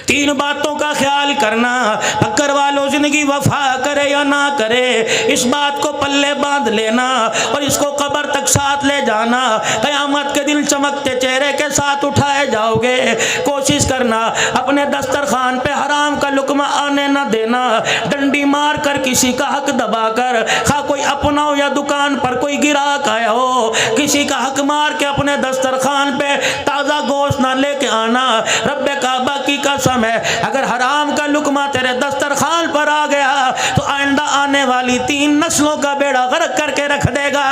तीन बातों का ख्याल करना, पकड़ वालों जिंदगी वफा करे या ना करे, इस बात को पल्ले बांध लेना और इसको कब्र तक साथ ले जाना। क़यामत के दिन चमकते चेहरे के साथ उठाए जाओगे। कोशिश करना अपने दस्तरखान पे हराम का लुकमा आने न देना। डंडी मार कर किसी का हक दबाकर, खा कोई अपना हो या दुकान पर कोई गिराक आया हो, किसी का हक मार के अपने दस्तरखान पे ताज़ा गोश्त ना लेके आना। रब्बे काबा की कसम है, अगर हराम का लुकमा तेरे दस्तरखान पर आ गया तो आइंदा आने वाली 3 नस्लों का बेड़ा गर्क करके रख देगा।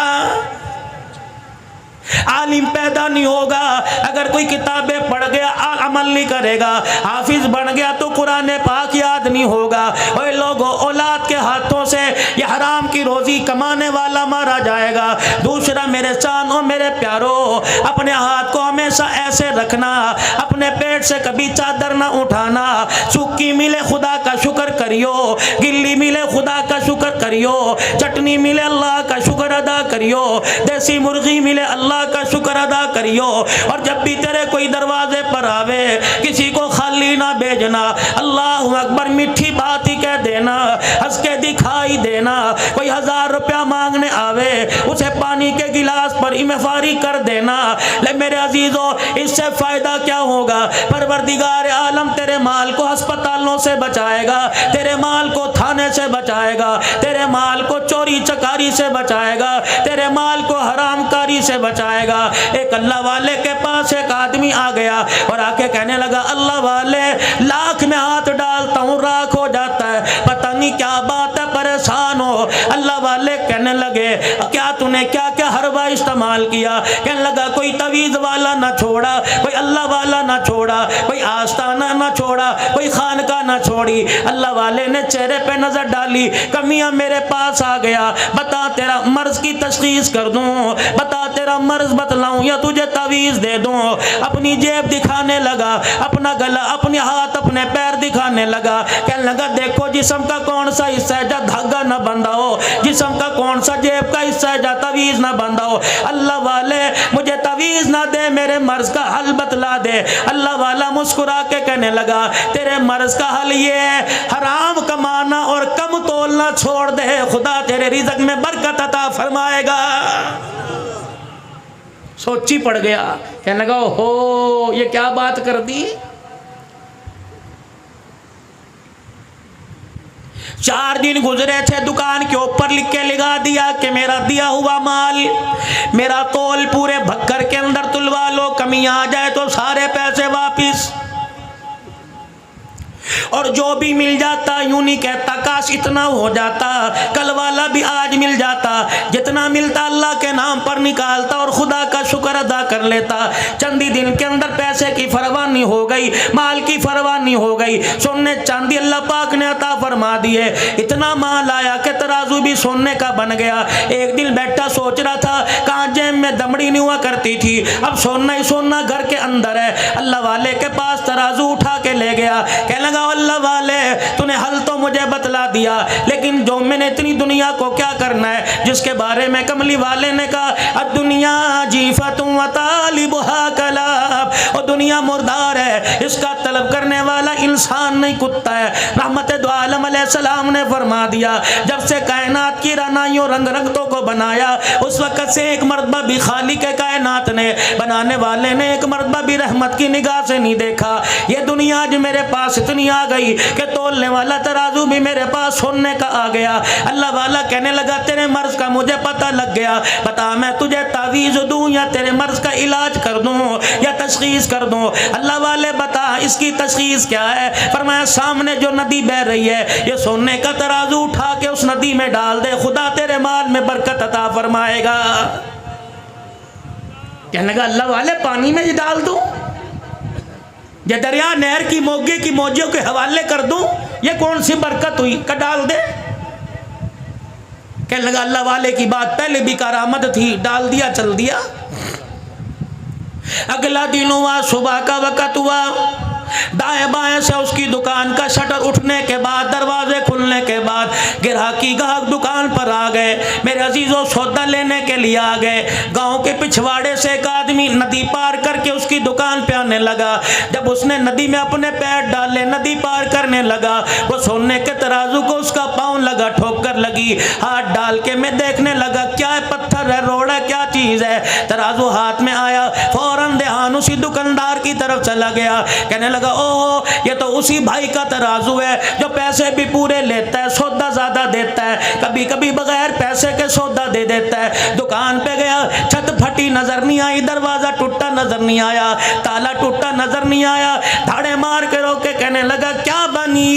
आलिम पैदा नहीं होगा अगर कोई किताबें पढ़ गया अमल नहीं करेगा। हाफिज बन गया तो कुरान पाक याद नहीं होगा। ओए लोगों, औलाद के हाथों से ये हराम की रोजी कमाने वाला मारा जाएगा। दूसरा, मेरे चानों मेरे प्यारों, अपने हाथ को हमेशा ऐसे रखना, अपने पेट से कभी चादर ना उठाना। सूखी मिले खुदा का शुक्र करियो, गिल्ली मिले खुदा का शुक्र करियो, चटनी मिले अल्लाह का शुक्र अदा करियो, देसी मुर्गी मिले अल्लाह का शुक्र अदा करियो। और जब भी तेरे कोई दरवाजे पर आवे, किसी को खाली ना भेजना। अल्लाहु अकबर मीठी बात ही कह देना, हंस के दिखाई देना। कोई 1000 रुपया मांगने आवे, उसे पानी के गिलास पर इमेफारी कर देना। ले मेरे अजीजों, इससे फायदा क्या होगा? परवरदिगार आलम तेरे माल को अस्पतालों से बचाएगा, तेरे माल को थाने से बचाएगा, तेरे माल को चोरी चकारी से बचाएगा, तेरे माल को हरामकारी से बचाएगा। एक अल्लाह वाले के पास एक आदमी आ गया और आके कहने लगा, अल्लाह वाले, लाख में हाथ डालता हूँ राख हो जाता है, पता नहीं क्या बात है, परेशान हो। अल्लाह वाले कहने लगे, क्या तूने क्या क्या हरबा इस्तेमाल किया? कहने लगा, कोई तवीज़ वाला ना छोड़ा, कोई अल्लाह वाला ना छोड़ा, कोई आस्ताना ना छोड़ा, कोई खानका ना छोड़ी। अल्लाह वाले ने चेहरे पे नजर डाली, कमियां मेरे पास आ गया, बता तेरा मर्ज की तशखीस कर दूं, बता तेरा मर्ज बतलाऊं या तुझे तवीज़ दे दूं। अपनी जेब दिखाने लगा, अपना गला, अपने हाथ, अपने पैर दिखाने लगा। कहने लगा, देखो जिस्म का कौन सा हिस्सा है जा धागा ना बंधा हो, जिस्म का कौन सा जेब का हिस्सा है जा तवीज़ ना बंधा हो। अल्लाह वाले, मुझे तवीज़ ना दे, मेरे मर्ज का हल बतला दे। अल्लाह वाला मुस्कुरा के कहने लगा, तेरे मर्ज का हल ये है, हराम कमाना और कम तोलना छोड़ दे, खुदा तेरे रिज़्क़ में बरकत अता फरमाएगा। सोची पड़ गया, कहने लगा, हो ये क्या बात कर दी। 4 दिन गुजरे थे, दुकान के ऊपर लिख के लगा दिया कि मेरा दिया हुआ माल, मेरा तोल पूरे भक्कर के अंदर तुलवा लो, कमी आ जाए तो सारे पैसे वापिस। और जो भी मिल जाता यूं नहीं कहता काश इतना हो जाता, कल वाला भी आज मिल जाता, जितना मिलता अल्लाह के नाम पर निकालता और खुदा का शुक्र अदा कर लेता। चंदी दिन के अंदर पैसे की फरवानी हो गई, माल की फरवानी हो गई, सोने चांदी अल्लाह पाक ने अता फरमा दिए। इतना माल आया कि तराजू भी सोने का बन गया। एक दिन बैठा सोच रहा था, कहाँ जेब में दमड़ी नहीं हुआ करती थी, अब सोना ही सोना घर के अंदर है। अल्लाह वाले के पास तराजू उठा के ले गया, कहने लगा, अल्लाह वाले, तूने हल तो मुझे बतला दिया, लेकिन जो मैंने इतनी दुनिया को क्या करना है, जिसके बारे में कमली वाले ने कहा, दुनिया जीफतुन व तालिबुहा कलाब, और दुनिया मुर्दार है, इसका तलब करने वाला इंसान नहीं कुत्ता है। रहमत दो आलम अलैहिस्सलाम ने फरमा दिया, जब से कायनात की रनाइयों रंग रंगतों को बनाया, उस वक्त से एक मरतबा भी खालिक कायनात ने, बनाने वाले ने एक मरतबा भी रहमत की निगाह से नहीं देखा। ये दुनिया आज मेरे पास इतनी आ गई कि तोलने वाला तराजू भी मेरे पास सोने का आ गया। अल्लाह वाला कहने लगा, तेरे मर्ज का मुझे पता लग गया, बता मैं तुझे तावीज़ दूं या तेरे मर्ज का इलाज कर दूं या तशखीस कर दूं। अल्लाह वाले, बता इसकी तशखीस क्या है? फरमाया, सामने जो नदी बह रही है, ये सोने का तराजू उठा के उस नदी में डाल दे, खुदा तेरे माल में बरकत अता फरमाएगा। कहने लगा, अल्लाह वाले पानी में ये डाल दूं, ये दरिया नहर की मोगे की मौजियों के हवाले कर दूं, ये कौन सी बरकत हुई? का डाल दे। कहने लगा, अल्लाह वाले की बात पहले भी करामत थी, डाल दिया, चल दिया। अगला दिन हुआ, सुबह का वक़्त हुआ, दाएं बाएं से उसकी दुकान का शटर उठने के बाद, दरवाजे खुलने के बाद ग्राहकी ग्राहक दुकान पर आ गए। मेरे अजीजों सौदा लेने के लिए आ गए। गांव के पिछवाड़े से एक आदमी नदी पार करके उसकी दुकान पे आने लगा। जब उसने नदी में अपने पैर डाले, नदी पार करने लगा, वो सोने के तराजू को उसका पाँव लगा, ठोकर लगी। हाथ डाल के मैं देखने लगा क्या है, पत्थर है, रोड़ा है, क्या चीज है। तराजू हाथ में आया, फौरन ध्यान उसी दुकानदार की तरफ चला गया। कहने लगा ओहो, ये तो उसी भाई का तराजू है जो पैसे भी पूरे लेता है, सौदा ज्यादा देता है, कभी कभी बगैर पैसे के सौदा दे देता है। दुकान पे गया, छत फटी नजर नहीं आई, दरवाजा टूटा नजर नहीं आया, ताला टूटा नजर नहीं आया। धाड़े मार के रोके कहने लगा क्या बनी,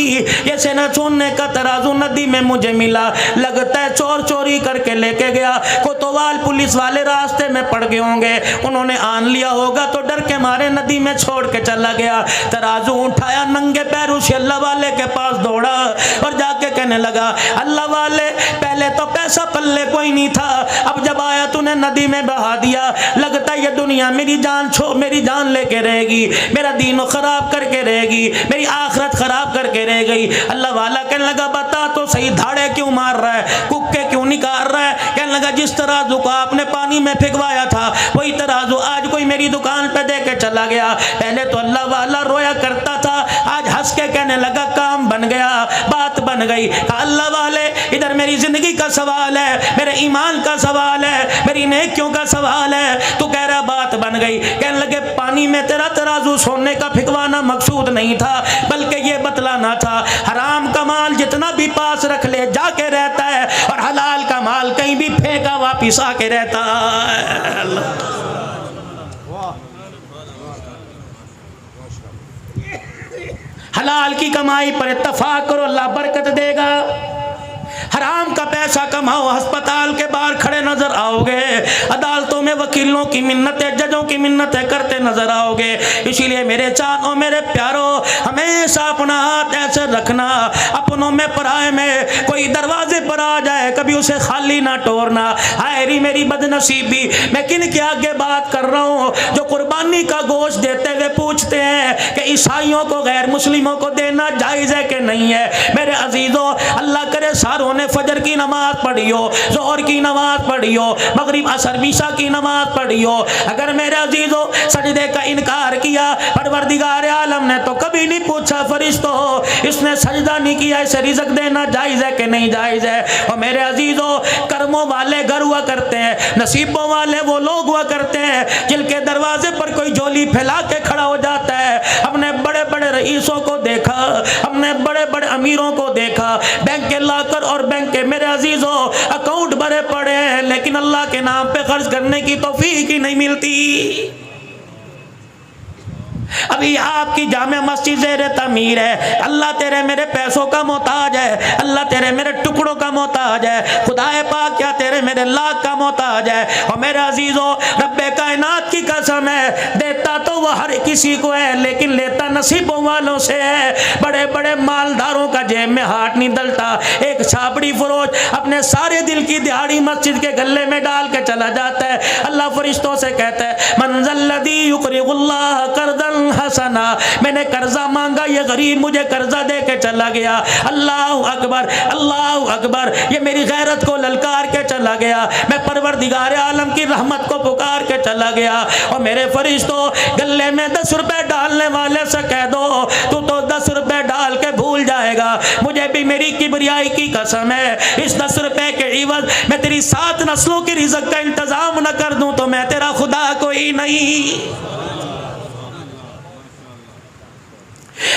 ये सेना सोने का तराजू नदी में मुझे मिला, लगता है चोर चोरी करके लेके गया। कोतवाल पुलिस वाले रास्ते में पड़ गए होंगे, उन्होंने आन लिया होगा तो डर के मारे नदी में छोड़ के चला गया। तराजू उठाया, नंगे पैर उस अल्लाह वाले के पास दौड़ा और जाके कहने लगा अल्लाह वाले, पहले तो पैसा पल्ले कोई नहीं था, अब जब आया तूने नदी में बहा दिया, लगता है ये दुनिया मेरी जान लेके रहेगी, मेरा दीन खराब करके रहेगी, मेरी आखिरत खराब करके रह गई। अल्लाह वाला कहने लगा बता तो सही, धाड़े क्यों मार रहा है, कुक्के क्यों निकाल रहा है। कहने लगा जिस तराजू को आपने पानी में फेंकवाया था वही तराजू आज कोई मेरी दुकान पे दे के चला गया। पहले तो अल्लाह वाला रोया करता था, आज हंस के कहने लगा काम बन गया, बात बन गई। अल्लाह वाले इधर मेरी जिंदगी का सवाल है, मेरे ईमान का सवाल है, मेरी नेकियों का सवाल है, तू कह रहा बात बन गई। कहने लगे पानी में तेरा तराजू सोने का फेंकवाना मकसूद नहीं था, बल्कि ये बतलाना था हराम का माल जितना भी पास रख ले जाके रहता है और हलाल का माल कहीं भी फेंका वापिस आके रहता है। हलाल की कमाई पर इत्तफाक करो, अल्लाह बरकत देगा। हराम का पैसा कमाओ, अस्पताल के बाहर खड़े नजर आओगे, अदालतों में वकीलों की मिन्नतें, जजों की मिन्नतें करते नजर आओगे। इसीलिए मेरे चारों, मेरे प्यारों, हमेशा अपना हाथ ऐसे रखना, अपनों में पराए में, कोई दरवाजे पर आ जाए कभी उसे खाली ना तोड़ना। हायरी मेरी बदनसीबी, मैं किन के आगे बात कर रहा हूँ जो कुर्बानी का गोश्त देते हुए पूछते हैं कि ईसाइयों को, गैर मुस्लिमों को देना जायज़ है कि नहीं है। मेरे अजीजों, अल्लाह करे सारों ने फजर की नमाज पढ़ी हो, जोहर की नमाज पढ़ी हो, मगरिब असर ईशा की नमाज पढ़ी हो, अगर मेरे अजीजों सजदे का इनकार किया, परवरदिगार आलम ने तो कभी नहीं पूछा फरिश्तों इसने सजदा नहीं किया, इसे रिज़्क देना जायज़ है कि नहीं जायज़ है। और मेरे अजीजों, कर्मों वाले घर हुआ करते हैं, नसीबों वाले वो लोग हुआ करते हैं जिनके दरवाजे पर कोई झोली फैला के खड़ा हो जाता है। हमने बड़े बड़े रईसों को देखा, हमने बड़े बड़े अमीरों को देखा, बैंक के लाकर और बैंक के मेरे अजीजों अकाउंट भरे पड़े हैं, लेकिन अल्लाह के नाम पे खर्च करने की तौफीक ही नहीं मिलती। अभी आपकी जामे मस्जिद ज़ेरे तमीर है, अल्लाह तेरे मेरे पैसों का मोहताज है, अल्लाह तेरे मेरे टुकड़ों का मोहताज है, खुदाए पाक क्या तेरे मेरे लाख का मोहताज है। और मेरे अजीजों, रब्बे कायनात की कसम है, देता तो वह हर किसी को है लेकिन लेता नसीबों वालों से है। बड़े बड़े मालदारों का जेब में हाथ नहीं डलता, एक छापड़ी फरोश अपने सारे दिल की दिहाड़ी मस्जिद के गले में डाल के चला जाता है। अल्लाह फरिश्तों से कहता है मंज़ल्लज़ी युक़रिज़ुल्लाह क़र्ज़न हसना, मैंने कर्जा मांगा, ये गरीब मुझे कर्जा दे के चला गया। अल्लाह अकबर, अल्लाह अकबर, ये मेरी गैरत को ललकार के चला गया, मैं परवरदिगार आलम की रहमत को पुकार के चला गया। और मेरे फरिश्तों, गले में 10 रुपए डालने वाले से कह दो तू तो 10 रुपए डाल के भूल जाएगा, मुझे भी मेरी किबरियाई की कसम है, इस 10 रुपए के इवज मैं तेरी 7 नस्लों की रिज़्क का इंतजाम न कर दूं तो मैं तेरा खुदा कोई नहीं।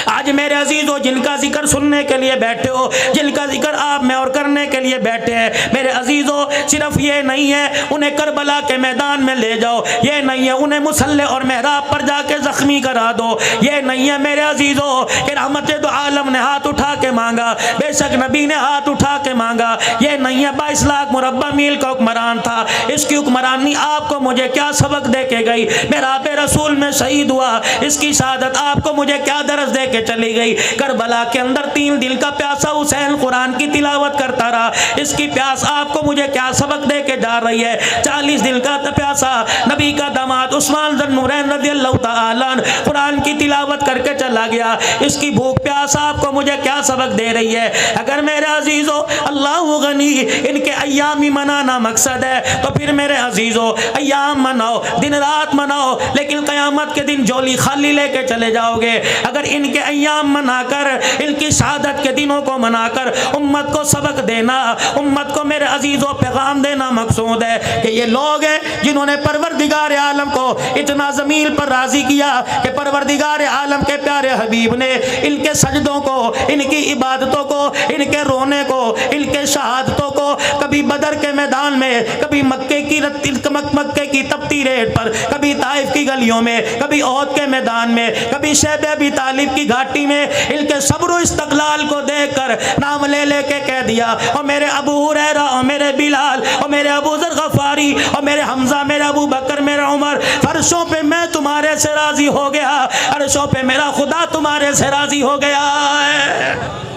आज मेरे अजीजों, जिनका जिक्र सुनने के लिए बैठे हो, जिनका जिक्र आप में और करने के लिए बैठे हैं, मेरे अजीजों, सिर्फ ये नहीं है उन्हें करबला के मैदान में ले जाओ, ये नहीं है उन्हें मुसल्ले और मेहराब पर जाके जख्मी करा दो, ये नहीं है मेरे अजीजों कि रहमत दो आलम ने हाथ उठा के मांगा, बेशक नबी ने हाथ उठा के मांगा, ये नहीं है 22 लाख मुरब्बा मील का हुक्मरान था, इसकी हुक्मरानी आपको मुझे क्या सबक दे के गई, मेरा बे रसूल में शहीद हुआ, इसकी शहादत आपको मुझे क्या दरस दे के चली गई। करबला के अंदर 3 दिन का प्यासा हुसैन कुरान की तिलावत करता रहा। इसकी प्यास आपको मुझे क्या सबक दे के जा रही है। 40 दिन का प्यासा नबी का दामाद उस्मान ज़ुन्नूरैन रज़ियल्लाहु ताला अन्हु कुरान की तिलावत करके चला गया। इसकी भूख प्यास आपको मुझे क्या सबक दे रही है। अगर मेरे अजीज़ों अल्लाह गनी इनके अय्याम ही मनाना मकसद है तो फिर मेरे अजीज़ों अय्याम मनाओ, दिन रात मनाओ, लेकिन क़यामत के दिन झोली खाली लेके चले जाओगे। अगर इनके अय्याम मनाकर, इनकी शहादत के दिनों को मनाकर उम्मत को सबक देना, उम्मत को मेरे अजीज़ों पैगाम देना मकसूद है कि ये लोग हैं जिन्होंने परवरदिगार आलम को इतना ज़मीन पर राज़ी किया कि परवरदिगार आलम के प्यारे हबीब ने इनके सजदों को, इनकी इबादतों को, इनके रोने को, इनके शहादतों को कभी बदर के मैदान में, कभी मक्के की तपती रेत पर, कभी ताइफ की गलियों में, कभी ओहद के मैदान में, कभी शैब अबी तालिब की घाटी में इनके सब्र इस्तक़लाल को देखकर नाम ले लेके कह दिया, और मेरे अबू हुरैरा, और मेरे बिलाल, और मेरे अबू ज़र गफ़ारी, और मेरे हमज़ा, मेरे अबू बकर, मेरे उमर, फर्शों पे मैं तुम्हारे से राज़ी हो गया, अर्शों पे मेरा खुदा तुम्हारे से राज़ी हो गया है।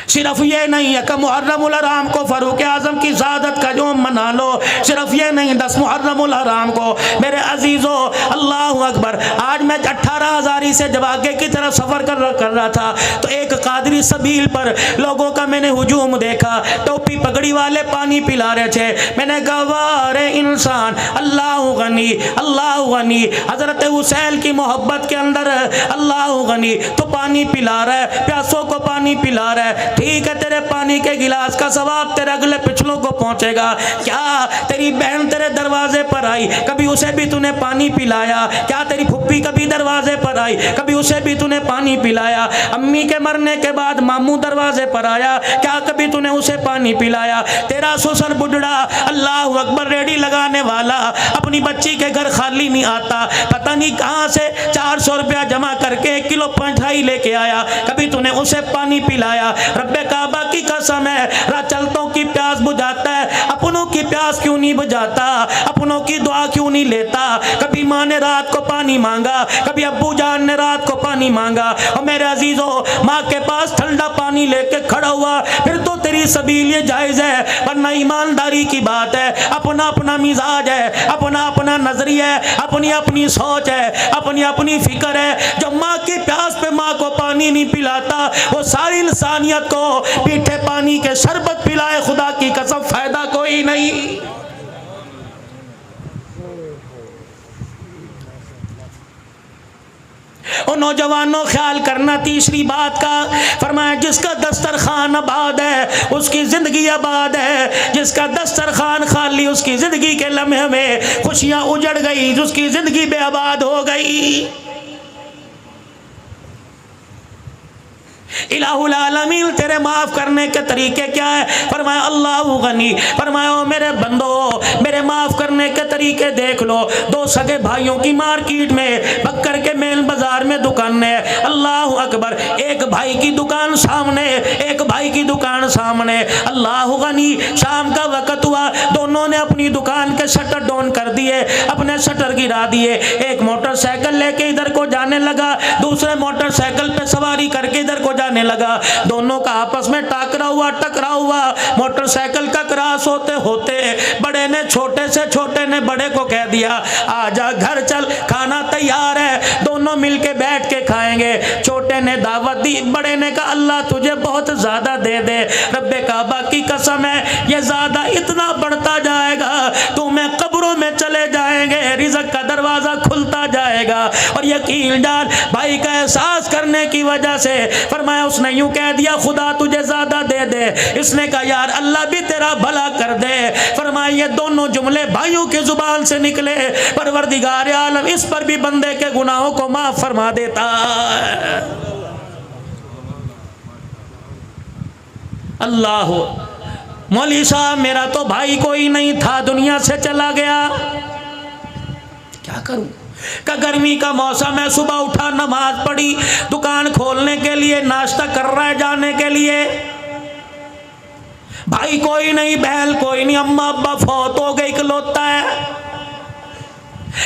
सिर्फ ये नहीं है कि मुहर्रमुल हराम को फ़ारूक आज़म की शहादत का जोम मना लो, सिर्फ ये नहीं 10 मुहर्रमुल हराम को मेरे अजीज़ों अल्लाह अकबर। आज मैं 18,000 से जब आगे की तरफ सफ़र कर रहा था तो एक कादरी सबील पर लोगों का मैंने हुजूम देखा। टोपी पगड़ी वाले पानी पिला रहे थे। मैंने कहा वाह इंसान, अल्लाह गनी, अल्लाह गनी। हज़रत हुसैन की मोहब्बत के अंदर अल्लाह गनी, तो पानी पिला रहा है, प्यासों को पानी पिला रहा है। ठीक है, तेरे पानी के गिलास का सवाब तेरे अगले पिछलों को पहुंचेगा। क्या तेरी बहन तेरे दरवाजे पर आई, कभी उसे भी तूने पानी पिलाया? क्या तेरी फुप्पी कभी दरवाजे पर आई, कभी उसे भी तूने पानी पिलाया? अम्मी के मरने के बाद मामू दरवाजे पर आया, क्या कभी तूने उसे पानी पिलाया? तेरा ससुर बुढ़ा अल्लाह अकबर रेडी लगाने वाला अपनी बच्ची के घर खाली नहीं आता, पता नहीं कहाँ से 400 रुपया जमा करके 1 किलो मिठाई लेके आया, कभी तूने उसे पानी पिलाया? रब्बे काबा की कसम है, चलतों की प्यास बुझाता है, अपनों की प्यास क्यों नहीं बुझाता? अपनों की दुआ क्यों नहीं लेता? कभी माँ ने रात को पानी मांगा, कभी अब्बू जान ने रात को पानी मांगा। और मेरे अजीजों, माँ के पास ठंडा पानी लेके खड़ा हुआ, फिर तो तेरी सबील ये जायज़ है, वरना ईमानदारी की बात है। अपना अपना मिजाज है, अपना अपना नजरिया है, अपनी अपनी सोच है, अपनी अपनी फिक्र है। जो माँ की प्यास पे माँ को पानी नहीं पिलाता, वो सारी इंसानियत को पीठे पानी के शरबत पिलाए, खुदा की कसम फायदा कोई नहीं। और नौजवानों ख्याल करना तीसरी बात का, फरमाया जिसका दस्तरखान आबाद है उसकी ज़िंदगी आबाद है, जिसका दस्तरखान खाली उसकी ज़िंदगी के लम्हे में खुशियाँ उजड़ गई, उसकी ज़िंदगी बेआबाद हो गई। इलाहुल आलमीन तेरे माफ़ करने के तरीके क्या है? फरमाया अल्लाह गनी, फरमाया मेरे बंदो मेरे माफ़ करने के तरीके देख लो। 2 सगे भाइयों की मार्केट में बक्कर के मेन बाजार में दुकान है, अल्लाह अकबर, एक भाई की दुकान सामने, एक भाई की दुकान सामने। अल्लाह गनी, शाम का वक़्त हुआ, दोनों ने अपनी दुकान के शटर डाउन कर दिए, अपने शटर गिरा दिए। एक मोटरसाइकिल लेके इधर को जाने लगा, दूसरे मोटरसाइकिल पे सवारी करके इधर को जाने लगा। दोनों का आपस में टकराव हुआ। मोटरसाइकिल का क्रॉस होते होते बड़े ने छोटे से, छोटे ने बड़े को कह दिया आजा घर चल, खाना तैयार है, दोनों मिलके बैठ के खाएंगे। छोटे ने दावत दी, बड़े ने कहा अल्लाह तुझे बहुत ज्यादा दे दे, रब्बे काबा की कसम है ये ज्यादा इतना बढ़ता जाएगा, तुम्हें कब्रों में चले जाएंगे, रिज़्क़ का दरवाजा खुलता जाएगा। और यकीन जान भाई का एहसास करने की वजह से फरमाया उसने यूं कह दिया खुदा तुझे ज्यादा दे दे। इसने कहा यार अल्लाह भी तेरा भला कर दे। फरमाया ये दोनों जुमले भाइयों की जुबान से निकले, परवरदिगार आलम इस पर भी बंदे के गुनाहों को माफ फरमा देता है। अल्लाह, मौली साहब मेरा तो भाई कोई नहीं था, दुनिया से चला गया, क्या करूं? का गर्मी का मौसम है, सुबह उठा नमाज पढ़ी, दुकान खोलने के लिए नाश्ता कर रहा है जाने के लिए, भाई कोई नहीं, बहन कोई नहीं, अम्मा अब्बा फौत हो गए, इकलौता है।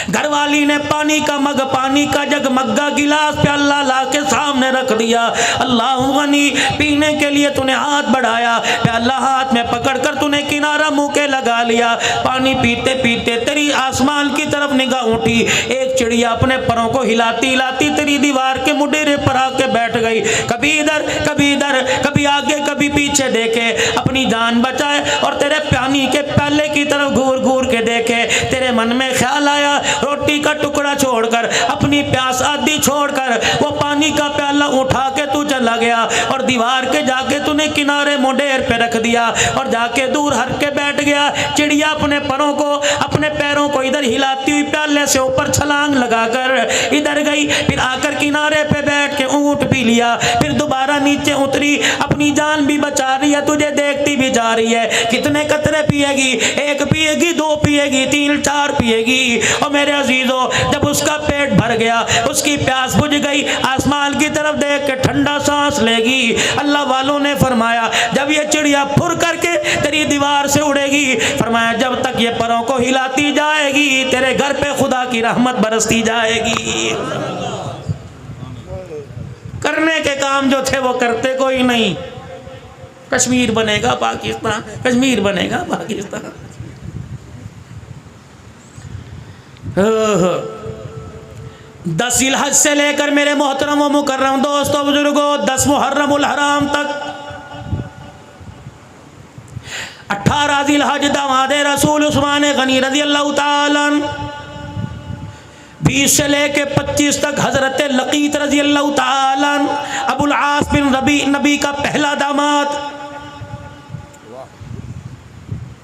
घरवाली ने पानी का मग, पानी का जग, मग्गा, गिलास, प्याला ला के सामने रख दिया। अल्लाह गनी, पीने के लिए तूने हाथ बढ़ाया, प्याला हाथ में पकड़कर तूने किनारा मुंह के लगा लिया। पानी पीते पीते तेरी आसमान की तरफ निगाह उठी, एक चिड़िया अपने परों को हिलाती हिलाती तेरी दीवार के मुडेरे पर आके बैठ गई। कभी इधर कभी इधर, कभी आगे कभी पीछे देखे, अपनी जान बचाए और तेरे पानी के प्याले की तरफ घूर घूर के देखे। तेरे मन में ख्याल आया, रोटी का टुकड़ा छोड़कर, अपनी प्यास आदि छोड़कर वो पानी का प्याला उठा के तू चला गया और दीवार के जाके तूने किनारे मुंडेर पे रख दिया और जाके दूर हट के बैठ गया। चिड़िया अपने परों को, अपने पैरों को इधर हिलाती हुई प्याले से ऊपर छलांग लगाकर इधर गई, फिर आकर किनारे पे बैठ के ऊंट पी लिया, फिर दोबारा नीचे उतरी, अपनी जान भी बचा रही है, तुझे देखती भी जा रही है। कितने कतरे पिएगी? एक पिएगी, दो पिएगी, तीन चार पिएगी। और मेरे अजीजों, जब उसका पेट भर गया, उसकी प्यास बुझ गई, आसमान की तरफ देख के ठंडा सांस लेगी। अल्लाह वालों ने फरमाया जब ये चिड़िया फुर करके तेरी दीवार से उड़ेगी, फरमाया जब तक ये परों को हिलाती जाएगी तेरे घर पे खुदा की रहमत बरसती जाएगी। करने के काम जो थे वो करते कोई नहीं। कश्मीर बनेगा पाकिस्तान, कश्मीर बनेगा पाकिस्तान। 10 जिलहज से लेकर मेरे मोहतरम व मुकर्रम दोस्तों बुजुर्गों 10 मुहर्रमुल हराम तक, 18 जिलहज दामादे रसूल उस्मान गनी रज़ी अल्लाह ताला, 20 से लेके 25 तक हजरत लकीत रज़ी अल्लाह ताला, अबुल आस बिन रबी नबी का पहला दामाद,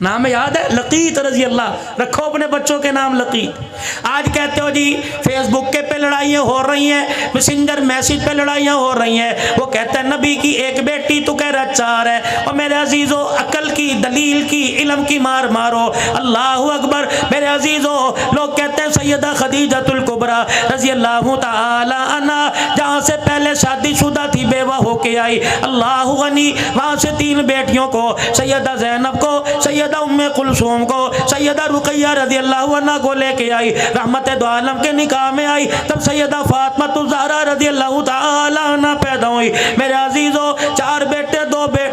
नाम याद है लकीत रजी अल्लाह, रखो अपने बच्चों के नाम लकीत। आज कहते हो जी फेसबुक के पे लड़ाइयाँ हो रही हैं, मैसेंजर मैसेज पे लड़ाइयाँ हो रही हैं, वो कहता है नबी की एक बेटी, तू कह रहा 4 है। और मेरे अजीज़ों अकल की, दलील की, इल्म की मार मारो। अल्लाह अकबर। मेरे अजीज़ों लोग कहते हैं सैयदा खदीजतुल कुबरा रजी अल्लाह ताला अन्हा जहाँ से पहले शादीशुदा थी, बेवा होके आई, अल्लाह गनी, वहाँ से 3 बेटियों को, सैयदा ज़ैनब को, सैयदा उम्मे कुलसूम को, सैयदा रुकैया रज़ी अल्लाह अन्हा को लेके आई, रहमत दो आलम के निकाह में आई। तब सैयदा फातिमा ज़हरा रज़ी अल्लाह ताला अन्हा पैदा हुई। मेरे अजीज़ों 4 बेटे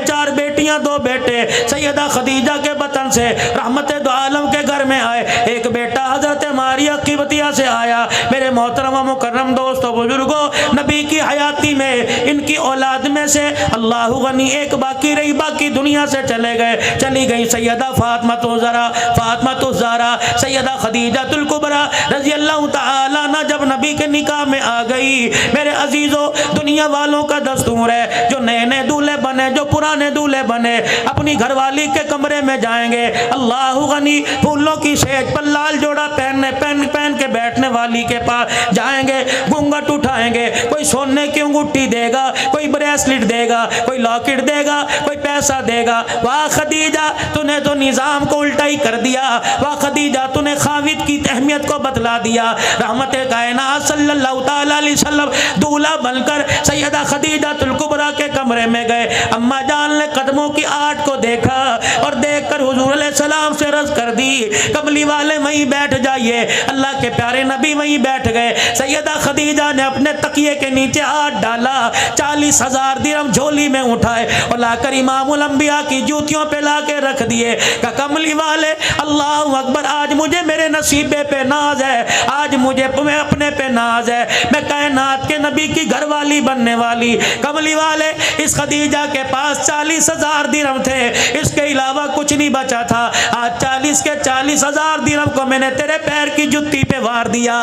4 बेटियां 2 बेटे सैयदा खदीजा के बतन से रहमत दो आलम के घर में आए। एक बेटा हजरत मारिया क़िब्तिया से आया। मेरे मोहतरम मुकर्रम दोस्तों बुजुर्गों, नबी की हयाती में इनकी औलाद में से अल्लाह गनी एक बाकी रही, बाकी दुनिया से चली गई सैयदा फातिमा तो ज़हरा, सैयदा खदीजतुल कुबरा रज़ी अल्लाह ताला अन्हा जब नबी के निकाह में आ गई। मेरे अजीज़ों दुनिया वालों का दस्तूर है, जो नए नए दूल्हे बने, जो पुराने दूल्हे बने, अपनी घरवाली के कमरे में जाएंगे, अल्लाह गनी फूलों की सेज पर लाल जोड़ा पहन के बैठने वाली के पास जाएंगे, घूंघट उठाएंगे, कोई सोने की अंगूठी देगा, कोई ब्रेसलेट देगा, कोई लॉकेट देगा, कोई पैसा देगा। वाह खदीजा तूने तो निज़ाम को उल्टा ही कर दिया, वाह खदीजा तूने खाविद की अहमियत को बतला दिया। रहमत कायनात सल्लल्लाहु ताला अलैहि वसल्लम दूल्हा बनकर सैयदा खदीजतुल कुबरा के कमरे में गए। अम्मा जान ने कदमों की आट को देखा और देखकर हुजूर अलैहिस्सलाम से अर्ज़ कर दी कमली वाले वहीं बैठ जाइए। अल्लाह के प्यारे नबी वहीं बैठ गए। सैयदा खदीजा ने अपने तकिए के नीचे हाथ डाला, 40,000 दिरहम झोली में उठाए और लाकर इमामुल अंबिया की जूतियों पे ला के रख दिए। कमली वाले अल्लाह अकबर, आज मुझे मेरे नसीबे पे नाज है, आज मुझे अपने पे नाज है, मैं कायनात के नबी की घरवाली बनने वाली। कमली वाले इस खदीजा के पास 40,000 दिरहम थे, इसके अलावा कुछ नहीं बचा था। आज 40 के 40,000 दिरहम को मैंने तेरे पैर की जुत्ती पे वार दिया।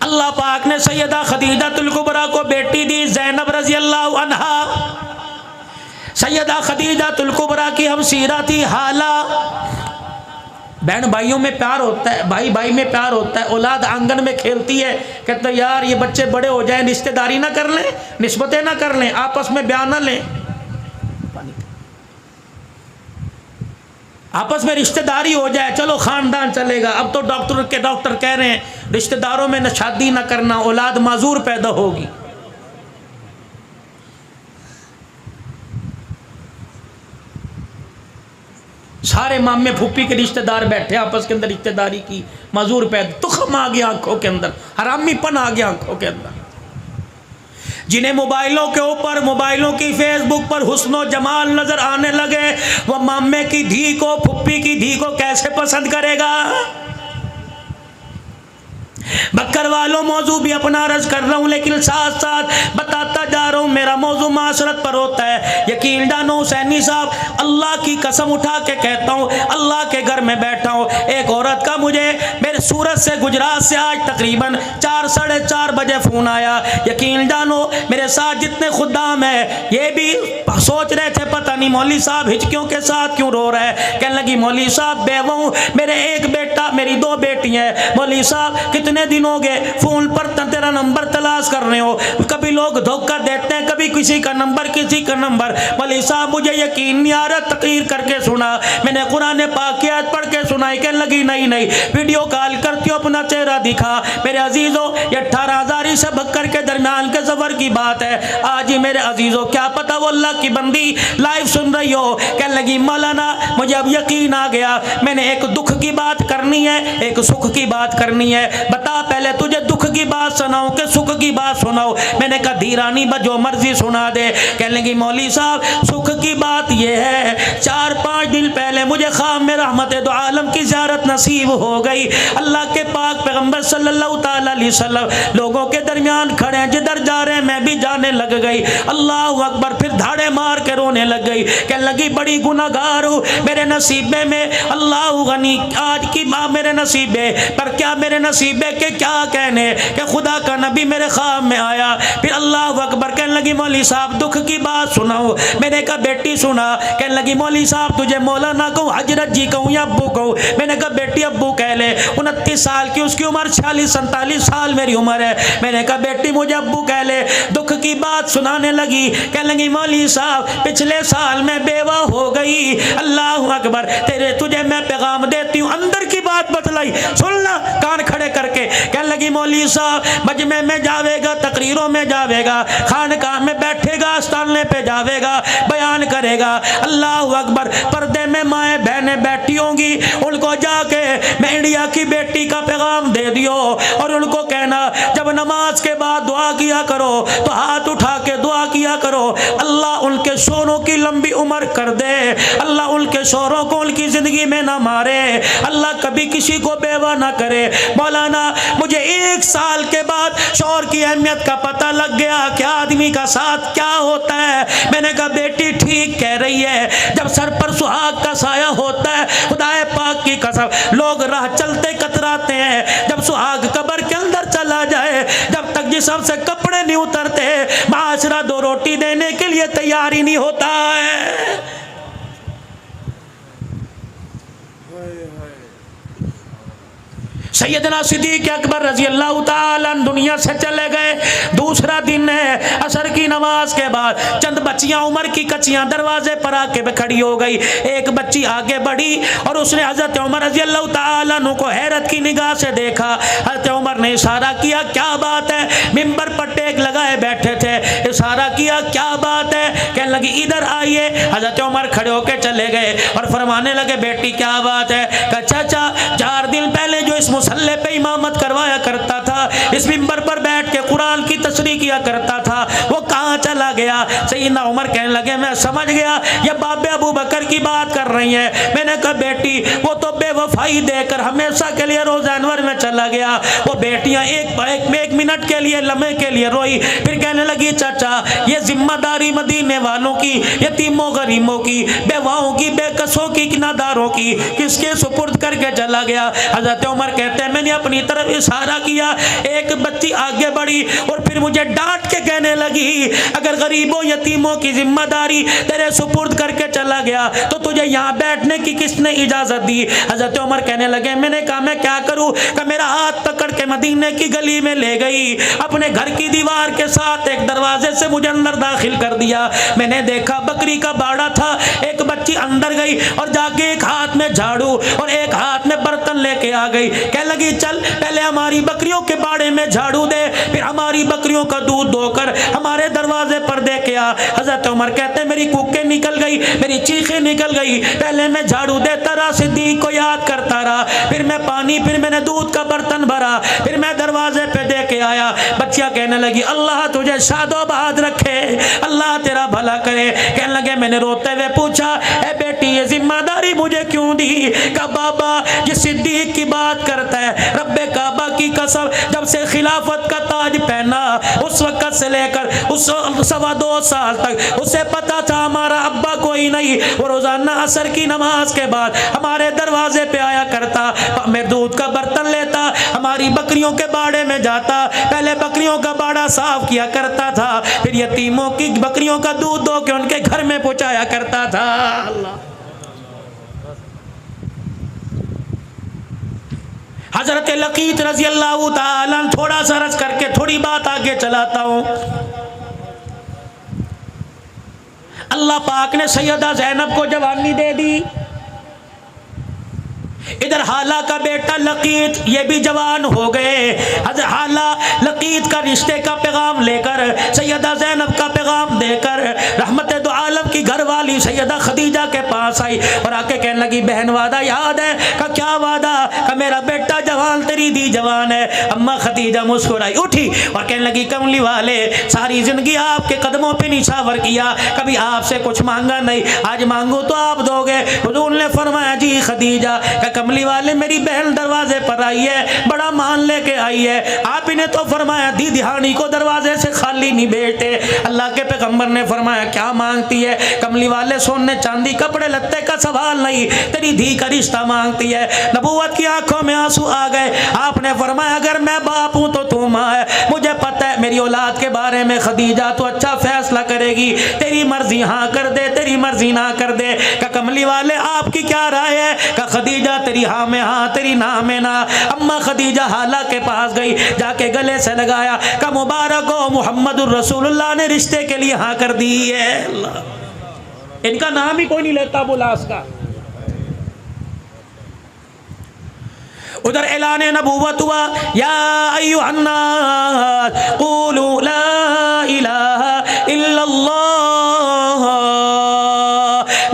अल्लाह पाक ने सैयदा खदीजतुल कुबरा को बेटी दी ज़ैनब रज़ी अल्लाह अन्हा। सैयदा खदीजतुल कुबरा की हम सीरा थी हाला। बहन भाइयों में प्यार होता है, भाई भाई में प्यार होता है। औलाद आंगन में खेलती है, कहते यार ये बच्चे बड़े हो जाएं, रिश्तेदारी ना कर लें, निस्बतें ना कर लें, आपस में ब्याह ना लें, आपस में रिश्तेदारी हो जाए, चलो खानदान चलेगा। अब तो डॉक्टर कह रहे हैं रिश्तेदारों में न शादी ना करना, औलाद माजूर पैदा होगी। सारे मामे फूफी के रिश्तेदार बैठे आपस के अंदर रिश्तेदारी की मजूर पैदा, तुखम आ गया आंखों के अंदर, हरामीपन आ गया आंखों के अंदर। जिन्हें मोबाइलों के ऊपर, मोबाइलों की फेसबुक पर हुस्नो जमाल नजर आने लगे, वह मामे की धी को, फुप्पी की धी को कैसे पसंद करेगा। बक्कर वालों मौजू भी अपना अर्ज कर रहा हूँ, लेकिन साथ साथ बताता जा रहा हूँ, मेरा मौजू माशरत पर होता है। यकीन जानो हुसैनी साहब, अल्लाह की कसम उठा के कहता हूँ, अल्लाह के घर में बैठा हूँ, एक औरत का मुझे मेरे सूरत से, गुजरात से आज तकरीबन 4 साढ़े 4 बजे फ़ोन आया। यकीन जानो मेरे साथ जितने खुद्दाम है ये भी सोच रहे थे पता नहीं मौलवी साहब हिचकियों के साथ क्यों रो रहा है। कहने लगी मौलवी साहब बेवा हूँ, मेरे एक बेटा, मेरी 2 बेटियाँ हैं। मौलवी साहब कितने दिन हो गए फ़ोन पर तेरा नंबर तलाश कर रहे हो, कभी लोग धोखा देते हैं, कभी किसी का नंबर किसी का नंबर। मौलवी साहब मुझे यकीन नहीं आ रहा, तकरीर करके सुना, मैंने कुरान पाक की आयत पढ़ के सुनाई। कहने लगी नहीं नहीं, वीडियो कॉल करती हो, अपना चेहरा दिखा। मेरे अजीज़ों ये 18,000 से बक्कर के दरमियान के सफ़र की बात है। आज ही मेरे अजीज़ों क्या पता वो अल्लाह की बंदी लाइव सुन रही हो। कहने लगी मौलाना मुझे अब यकीन आ गया, मैंने एक दुख की बात करनी है, एक सुख की बात करनी है। बता पहले तुझे दुख की बात सुनाऊं कि सुख की बात सुनाऊं। मैंने कहा धीरानी जो मर्जी सुना दे। कहने लगी मौलवी साहब सुख की बात यह है, 4-5 दिन पहले मुझे ख्वाब में रहमत दो आलम की ज़ियारत नसीब हो गई। अल्लाह के पाक पैगंबर सल्लल्लाहु अलैहि वसल्लम लोगों के दरमियान खड़े हैं, जिधर जा रहे हैं मैं भी जाने लग गई। अल्लाह अकबर, फिर धाड़े मार के रोने लग गई। कहने लगी बड़ी गुनाहगार हूँ, मेरे नसीबे में अल्लाह गनी आज की माँ मेरे नसीबे पर, क्या मेरे नसीबे के क्या कहने कि खुदा का नबी मेरे ख्वाब में आया। फिर अल्लाह अकबर, कहने लगी मौलवी साहब दुख की बात सुनाओ। मैंने कहा बेटी सुना। कहने लगी मौलवी साहब तुझे मौलाना कहूँ, हजरत जी कहूँ या अब्बू कहूँ। मैंने कहा बेटी अब्बू कह ले। 29 साल की उसकी उम्र, 46-47 साल मेरी उम्र है। मैंने कहा बेटी मुझे अब्बू कह ले। दुख की बात सुनाने लगी। कहने लगी मौलवी साहब पिछले साल मैं बेवा हो गई। अल्लाह अकबर, तेरे तुझे मैं पैगाम देती हूँ, अंदर की बात बतलाई, सुनना कान खड़े करके। कहने लगी मौलवी साहब मजमे में जावेगा, तकरीरों में जावेगा, खानकाह में बैठेगा, आस्ताने पे जावेगा, बयान करेगा। अल्लाह अकबर, पर्दे में माएँ बहनें बैठी होंगी, उनको जाके मैं इंडिया की बेटी का पैगाम दे दियो और उनको कहना जब नमाज के बाद दुआ किया करो तो हाथ उठा के दुआ किया करो, अल्लाह उनके शोरों की लंबी उम्र कर दे, अल्लाह उनके शोरों को उनकी ज़िंदगी में ना मारे, अल्लाह कभी किसी को बेवा ना करे। मौलाना मुझे 1 साल के बाद शौहर की अहमियत का पता लग गया कि आदमी का साथ क्या होता है। मैंने कहा बेटी ठीक कह रही है, जब सर पर सुहाग का साया होता है, खुदाए पाक की कसम लोग राह चलते कतराते हैं। जब सुहाग कब्र के अंदर चला जाए, जब तक जिस्म से कपड़े नहीं उतरते, माशरा 2 रोटी देने के लिए तैयार ही नहीं होता है। सैयदना सिद्दीक़ अकबर रज़ी अल्लाह ताला दुनिया से चले गए। दूसरा दिन है, असर की नमाज के बाद चंद बच्चियां उम्र की कच्चियां दरवाजे पर आके खड़ी हो गई। एक बच्ची आगे बढ़ी और उसने हज़रत उमर रज़ी अल्लाह ताला अन्हु को हैरत की निगाह से देखा। हज़रत उमर ने इशारा किया क्या बात है, मिंबर पर टेक लगाए बैठे थे, इशारा किया क्या बात है। कहने लगी इधर आइए। हज़रत उमर खड़े होकर चले गए और फरमाने लगे बेटी क्या बात है। कहा चाचा 4 दिन पहले जो इस मुसल्ले पे इमामत करवाया करता था, इस मिंबर पर बैठ के कुरान की तशरीह किया करता था, वो कहाँ चला गया। सैयदना उमर कहने लगे मैं समझ गया ये बाबे अबू बकर की बात कर रही है। मैंने कहा बेटी वो तो बेवफाई देकर हमेशा के लिए रोज़ानवर में चला गया। वो बेटियां एक मिनट के लिए, लम्हे के लिए रोई, फिर कहने लगी चाचा ये जिम्मेदारी मदीने वालों की, यतीमों गरीबों की, बेवाओं की, बेकसों की, नादारों की किसके सुपुर्द करके चला गया। हज़रत उमर कहते हैं मैंने अपनी तरफ इशारा किया, एक बच्ची आगे बढ़ी और फिर मुझे डांट के कहने लगी अगर गरीबों यतीमों की जिम्मेदारी तेरे सुपुर्द करके चला गया तो तुझे यहाँ बैठने की किसने इजाजत दी। हज़रत उमर कहने लगे मैंने कहा मैं क्या करूँ। कि मेरा हाथ पकड़ के मदीने की गली में ले गई, अपने घर की दीवार के साथ एक दरवाजे से मुझे अंदर दाखिल कर दिया। मैंने देखा बकरी का बाड़ा था, एक बच्ची अंदर गई और जाके एक हाथ में झाड़ू और एक हाथ में बर्तन लेके आ गई। कहने लगी चल पहले हमारी बकरियों के बाड़े में झाड़ू दे, फिर हमारी बकरियों का दूध धोकर हमारे दरवाजे पर ऊपर देख के आ। हजरत उमर कहते मेरी कूकें निकल गई, मेरी चीखें निकल गई। पहले मैं झाड़ू देता रहा, सिद्दीक को याद करता रहा, फिर मैं पानी, फिर मैंने दूध का बर्तन भरा, फिर मैं दरवाजे पे दे के आया। बच्चियां कहने लगी अल्लाह तुझे शादोबाद रखे, अल्लाह तेरा भला करे। कहने लगे मैंने रोते हुए पूछा ए बेटी ये जिम्मेदारी मुझे क्यों दी? का बाबा ये सिद्दीक की बात करता है, रब्बे काबा की कसम जब से खिलाफत का ताज पहना उस वक्त से लेकर उस 2.25 साल तक उसे पता था हमारा अब्बा कोई नहीं। वो रोजाना असर की नमाज के बाद हमारे दरवाजे पे आया करता, मैं दूध का बर्तन लेता, हमारी बकरियों के बाड़े में जाता, पहले बकरियों का बाड़ा साफ किया करता था, फिर यतीमों की बकरियों का दूध दो के उनके घर में पहुंचाया करता था। अल्लाह हजरत लकीत रजी अल्लाह ताला, थोड़ा सा रस करके थोड़ी बात आगे चलाता हूं। अल्लाह पाक ने सैयदा ज़ैनब को जवानी दे दी। इधर हाला का बेटा लकीत ये भी जवान हो गए। हाला लकीत का रिश्ते का पैगाम लेकर सैयदा ज़ैनब का पैगाम देकर रहमत दो आलम की घरवाली सैयदा खदीजा के पास आई और आके कहने लगी बहन वादा याद है? का क्या वादा? का मेरा बेटा जवान, तेरी दी जवान है। अम्मा खदीजा मुस्कुराई, उठी और कहने लगी कमली वाले सारी जिंदगी आपके कदमों पे निछावर किया, कभी आपसे कुछ मांगा नहीं, आज मांगू तो आप दोगे। हुजूर ने फरमाया जी खदीजा, कमली वाले मेरी बहन दरवाजे पर आई है, बड़ा मान लेके आई है, आप इन्हें तो फरमाया दी दिहानी को दरवाजे से खाली नहीं भेजते। अल्लाह के पैगंबर ने फरमाया क्या मांगती है? कमली वाले सोने चांदी कपड़े लत्ते का सवाल नहीं, तेरी धी का रिश्ता मांगती है। नबूवत की आंखों में आंसू आ गए। आपने फरमाया अगर मैं बाप हूं तो तू मां है, मुझे पता है मेरी औलाद के बारे में खदीजा तो अच्छा फैसला करेगी, तेरी मर्जी हाँ कर दे, तेरी मर्जी ना कर दे। का कमली वाले आपकी क्या राय है? का खदीजा तेरी हाँ में हाँ, तेरी ना में ना। अम्मा खदीजा हाला के पास गई, जाके गले से लगाया, का मुबारक हो मुहम्मदुर रसूलुल्लाह ने रिश्ते के लिए हाँ कर दी है। अल्लाह, इनका नाम ही कोई नहीं लेता बुलास का। उधर ऐलान नबूवत हुआ, या अय्युहन्नास क़ूलू ला इलाहा इल्लल्लाह।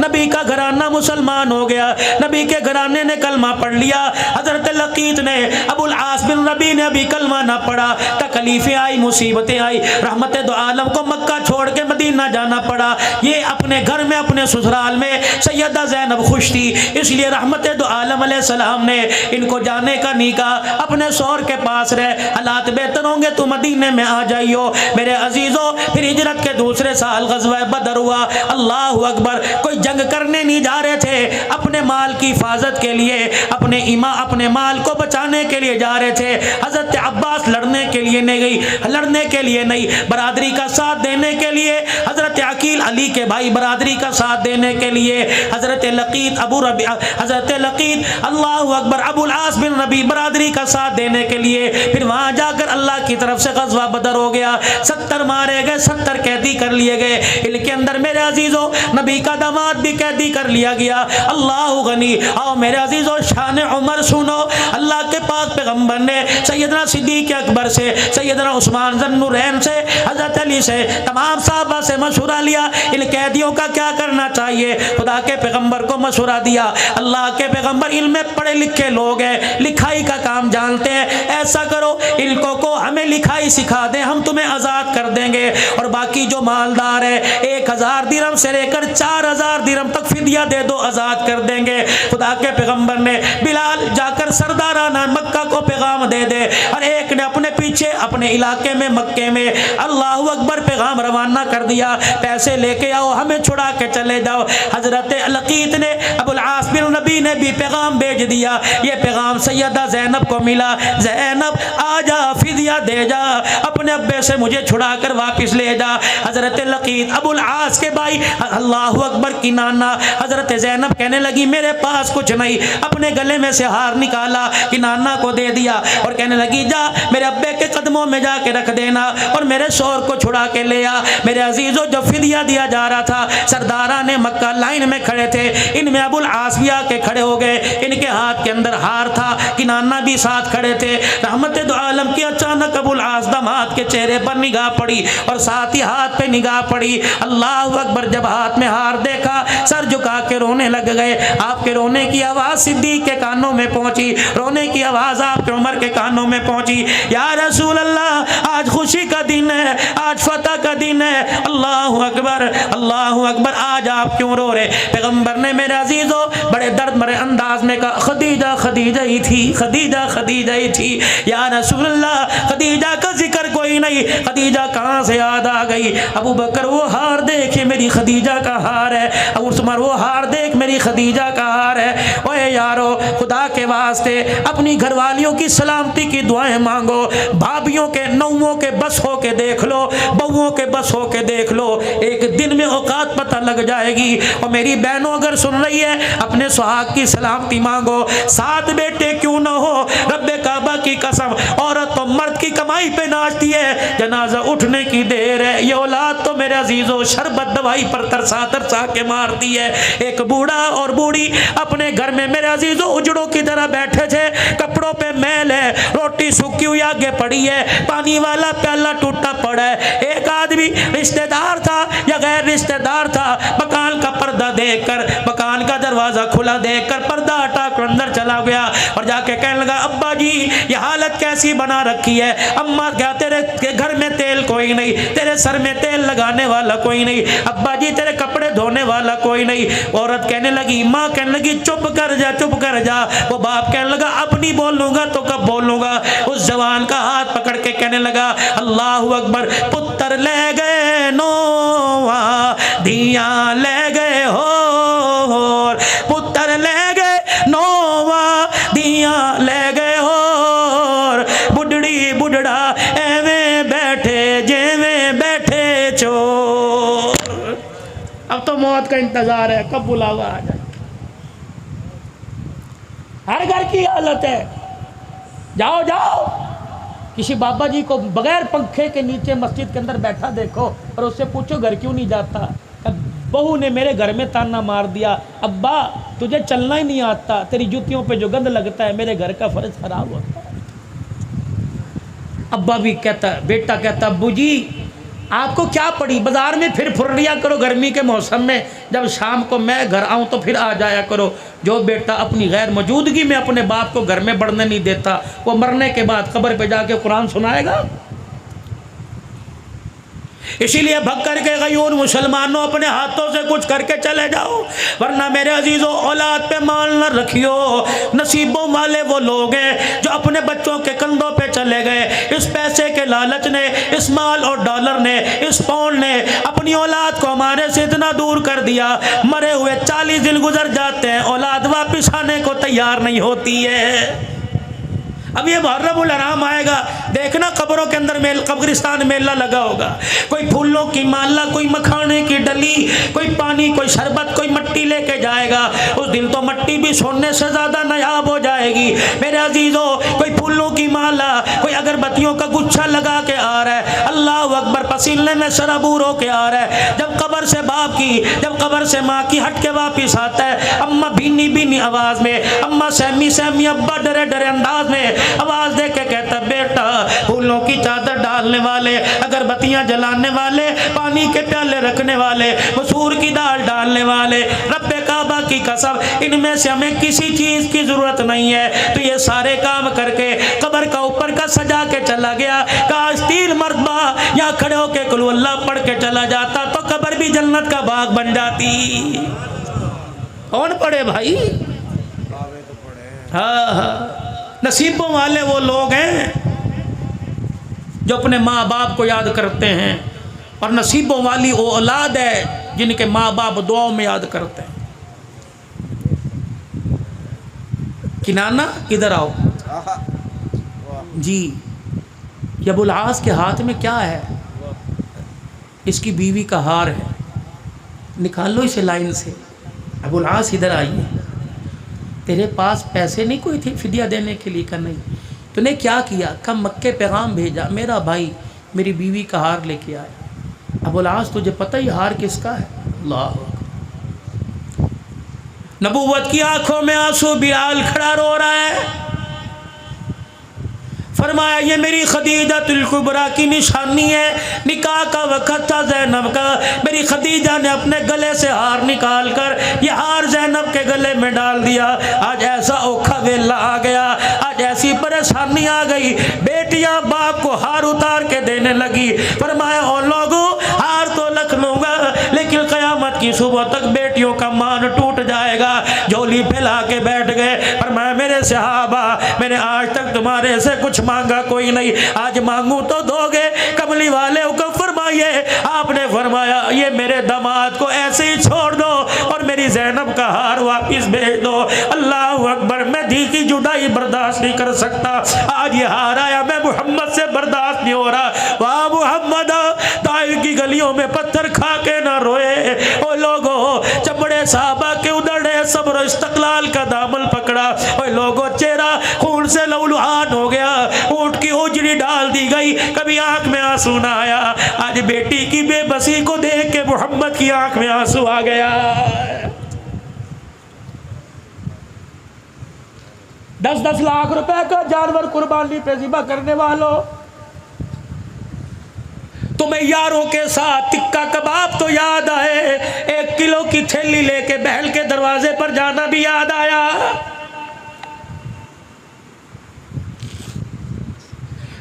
नबी का घराना मुसलमान हो गया, नबी के घराने ने कलमा पढ़ लिया। हजरत लकीत ने, अबुल आस बिन रबी ने अभी कलमा ना पढ़ा, तकलीफें आई, मुसीबतें आई, रहमत दो आलम को मक्का छोड़ के मदीना जाना पड़ा। ये अपने घर में अपने ससुराल में सैयदा ज़ैनब खुश थी, इसलिए रहमत दो आलम अलैहिस्सलाम ने इनको जाने का नहीं कहा, अपने शौहर के पास रहे, हालात बेहतर होंगे तो मदीने में आ जाइयो मेरे अजीजों। फिर हिजरत के दूसरे साल गज़वा बदर हुआ। अल्लाह अकबर, कोई जंग करने नहीं जा रहे थे, अपने माल की हिफाजत के लिए, अपने माल को बचाने के लिए जा रहे थे। हजरत अब्बास लड़ने के लिए नहीं गई, लड़ने के लिए नहीं, बरादरी का साथ देने के लिए। हजरत अकील अली के भाई बरादरी का साथ देने के लिए। हजरत लकीत हजरत लकीत अल्लाह अकबर अबुल आस बिन रबी बरादरी का साथ देने के लिए। फिर वहां जाकर अल्लाह की तरफ से गज़वा बदर हो गया, 70 मारे गए, 70 कैदी कर लिए गए। इनके अंदर मेरे अजीजों नबी का दामाद भी कैदी कर लिया गया। अल्लाह गनी। आओ मेरे अजीजों शान उमर सुनो। अल्लाह के पाक पैगंबर ने सैयदना सिद्दीक अकबर से, सैयदना उस्मान ज़न्नुरैन से, हजरत अली से, तमाम साहबा से मशवरा लिया इन कैदियों का क्या करना चाहिए। खुदा के पैगंबर को मशवरा दिया। अल्लाह के पैगंबर इल्म पढ़े लिखे लोग हैं, लिखाई का काम जानते हैं, ऐसा करो इनको को हमें लिखाई सिखा दें, हम तुम्हें आज़ाद कर देंगे और बाकी जो मालदार है 1000 दिरहम से लेकर 4000 दिरहम तक फिदिया दे दो, आज़ाद कर देंगे। खुदा के पैगंबर ने बिलाल जाकर सरदाराना मक्का को पैगाम दे दे, और एक ने अपने पीछे अपने इलाके में मक्के में अल्लाह अकबर पैगाम रवाना कर दिया, पैसे लेके आओ, हमें छुड़ा के चले जाओ। हजरत लकीत ने, अबुल आस बिन नबी ने भी पैगाम भेज दिया। ये पैगाम सैयदा ज़ैनब को मिला, ज़ैनब आजा फिदिया दे जा, अपने अब्बे से मुझे छुड़ा कर वापिस ले जा। हजरत लकीत अबुल आस के भाई अल्लाह अकबर की नाना हजरत ज़ैनब कहने लगी मेरे पास कुछ नहीं, अपने गले में से हार निकाला कि नाना को दे दिया और कहने लगी जा मेरे अब्बे के कदमों में जाके रख देना और मेरे शौहर को छुड़ा के ले आ। मेरे अजीजों, जो फिदिया दिया जा रहा था, सरदाराने मक्का लाइन में खड़े थे, इनमें अबुल आस भी आके खड़े हो गए। इनके हाथ के अंदर हार था, किनाना भी साथ खड़े थे। रहमत दो आलम की अचानक अबुल आस दामाद के चेहरे पर निगाह पड़ी और साथ ही हाथ पे निगाह पड़ी। अल्लाह अकबर, जब हाथ में हार देखा सर झुका के रोने लग गए। आपके रोने की आवाज़ सिद्दीक के कानों में पहुंची, रोने की आवाज़ आपके उमर के कानों में पहुंची। या रसूल अल्लाह, आज खुशी का दिन है, आज फतह का दिन है। अल्लाह अकबर, अल्लाह अकबर, आज आप क्यों रो रहे? पैगंबर ने मेरे अजीजों बड़े दर्द भरे अंदाज में कहा, खदीजा खदीजा ही थी, खदीजा खदीजा ही थी। या रसूल अल्लाह, खदीजा का जिक्र कोई नहीं, खदीजा कहाँ से याद आ गई? अबू बकर, वो हार देखे मेरी खदीजा का हार है। अबू उस्मान, वो हार देख मेरी खदीजा का हार है। ओए यारो, खुदा के वास्ते अपनी घरवालियों की सलामती की दुआएं मांगो। भाभियों के नौवों के बस हो के देख लो, बहुओं के बस हो के देख लो, एक दिन में औकात पता लग जाएगी। और मेरी बहनों अगर सुन रही है, अपने सुहाग की सलामती मांगो। 7 बेटे क्यों ना हो, रब्बे काबा की कसम, औरत तो मर्द की कमाई पे नाचती है, जनाजा उठने की देर है। ये औलाद तो मेरे अजीजों शरबत दवाई पर तरसा तरसा के मारती है। एक बूढ़ा और बूढ़ी अपने घर में मेरे अजीजों उजड़ों की तरह बैठे थे, कपड़ों पे मैल है, रोटी सूखी हुई आगे पड़ी है, पानी वाला प्याला टूटा पड़ा है। एक आदमी रिश्तेदार था या गैर रिश्तेदार था, मकान का पर्दा देखकर, मकान का दरवाजा खुला देखकर पर्दा हटा कर अंदर चला गया और जाके कहने लगा, अब्बा जी ये हालत कैसी बना रखी है? अम्मा, क्या तेरे घर में तेल कोई नहीं, तेरे सर में तेल लगाने वाला कोई नहीं, अब्बा जी तेरे कपड़े धोने वाला कोई नहीं। औरत कहने लगी, माँ कहने लगी, चुप कर जा, चुप कर जा। वो बाप कहने लगा, अब नहीं बोलूंगा तो कब बोलूंगा? उस जवान का हाथ पकड़ के कहने लगा, अल्लाह अकबर, पुत्र ले गए नोवा, धिया ले गए हो, पुत्र ले गए नोवा, धिया ले गए हो, बुढ़ड़ी बुढ़ड़ा एवें बैठे जेवें बैठे चोर। अब तो मौत का इंतजार है, कब बुलावा आ जाए। हर घर की हालत है। जाओ जाओ, किसी बाबा जी को बगैर पंखे के नीचे मस्जिद के अंदर बैठा देखो और उससे पूछो घर क्यों नहीं जाता। बहू ने मेरे घर में ताना मार दिया, अब्बा तुझे चलना ही नहीं आता, तेरी जूतियों पे जो गंद लगता है, मेरे घर का फर्ज खराब होता है। अब्बा भी कहता, बेटा कहता, अब्बू जी आपको क्या पड़ी, बाजार में फिर फुर लिया करो गर्मी के मौसम में, जब शाम को मैं घर आऊँ तो फिर आ जाया करो। जो बेटा अपनी गैर मौजूदगी में अपने बाप को घर में बढ़ने नहीं देता, वो मरने के बाद कब्र पे जाके कुरान सुनाएगा। इसीलिए भग करके गयूर मुसलमानों अपने हाथों से कुछ करके चले जाओ, वरना मेरे अजीजों औलाद पे माल न रखियो। नसीबों वाले वो लोग हैं जो अपने बच्चों के कंधों पे चले गए। इस पैसे के लालच ने, इस माल और डॉलर ने, इस पाउंड ने अपनी औलाद को हमारे से इतना दूर कर दिया, मरे हुए 40 दिन गुजर जाते हैं, औलाद वापिस आने को तैयार नहीं होती है। अब ये मुहर्रमुल हराम आएगा, देखना कब्रों के अंदर कब्रिस्तान मेला लगा होगा, कोई फूलों की माला, कोई मखाने की डली, कोई पानी, कोई शरबत, कोई मट्टी लेके जाएगा। उस दिन तो मट्टी भी सोने से ज़्यादा नायाब हो जाएगी। मेरे अजीज़ों, कोई फूलों की माला, कोई अगरबत्तियों का गुच्छा लगा के आ रहा है, अल्लाह अकबर, पसीने में शराबूर होके आ रहा है। जब कब्र से बाप की, जब कब्र से माँ की हट के वापिस आता है, अम्मा भीनी भीनी आवाज़ में, अम्मा सहमी सहमी, अब्बा डरे डरे अंदाज में आवाज दे के कहता, बेटा फूलों की चादर डालने वाले, अगरबत्तियां जलाने वाले, पानी के प्याले रखने वाले, मसूर की दाल डालने वाले, रब्बे काबा की कसम, इनमें से हमें किसी चीज की जरूरत नहीं है। तो ये सारे काम करके कब्र का ऊपर का सजा के चला गया। काश 3 मरतबा यहाँ खड़े होके कुल अल्लाह पढ़ के चला जाता तो कब्र भी जन्नत का बाग बन जाती। कौन पढ़े भाई? हाँ हाँ, नसीबों वाले वो लोग हैं जो अपने माँ बाप को याद करते हैं, और नसीबों वाली वो औलाद है जिनके माँ बाप दुआओं में याद करते हैं। किनाना इधर आओ जी। अबुल आस के हाथ में क्या है? इसकी बीवी का हार है, निकाल लो इसे लाइन से। अबुल आस इधर आइए, तेरे पास पैसे नहीं कोई थे फिदिया देने के लिए? का नहीं, तूने क्या किया? कम मक्के पैगाम भेजा, मेरा भाई मेरी बीवी का हार लेके आया। अबुल आस तुझे पता ही हार किसका है? अल्लाह। नबूवत की आंखों में आंसू, बिलाल खड़ा रो रहा है। फरमाया ये मेरी खदीजातुल कुबरा की निशानी है। निकाह का वक़्त था ज़ैनब का, मेरी खदीजा ने अपने गले से हार निकाल कर ये हार ज़ैनब के गले में डाल दिया। आज ऐसा औखा वेला आ गया, आज ऐसी परेशानी आ गई, बेटियां बाप को हार उतार के देने लगी। फरमाया ओ लोगों, हार तो रख लूँगा लेकिन क़यामत की सुबह तक बेटियों का मान टूट जाएगा। झोली फैला के बैठ गए। फरमाया मेरे सहाबा, मैंने आज तक तुम्हारे से कुछ मांगा कोई नहीं, आज मांगू तो दोगे? कमली वाले हुक्म फरमाइए। आपने फरमाया ये मेरे दामाद को ऐसे ही छोड़ दो और मेरी ज़ैनब का हार वापिस भेज दो। अल्लाह अकबर, मैं धी की जुदाई बर्दाश्त नहीं कर सकता। आज ये हार आया, मैं मोहम्मद से बर्दाश्त नहीं हो रहा। वाह मोहम्मद, ताइफ की गलियों में पत्थर खा के ना रोए। ओ लोगों, चमड़े साहबा के उधड़े सब्र इस्तक़लाल का दामन पकड़ा। ओ लोगों, चेहरा खून से लहूलुहान हो गया, ऊँट की उजड़ी डाल दी गई, कभी आंख में आंसू ना आया। आज बेटी की बेबसी को देख के मोहम्मद की आंख में आंसू आ गया। 10-10 लाख रुपए का जानवर कुर्बानी पे ज़िबा करने वालों, तुम्हें यारों के साथ टिक्का कबाब तो याद आए, 1 किलो की थैली लेके बहल के दरवाजे पर जाना भी याद आया।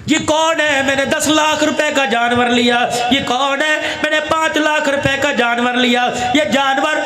ये कौन है? मैंने 10 लाख रुपए का जानवर लिया। ये कौन है? मैंने 5 लाख रुपए का जानवर लिया। ये जानवर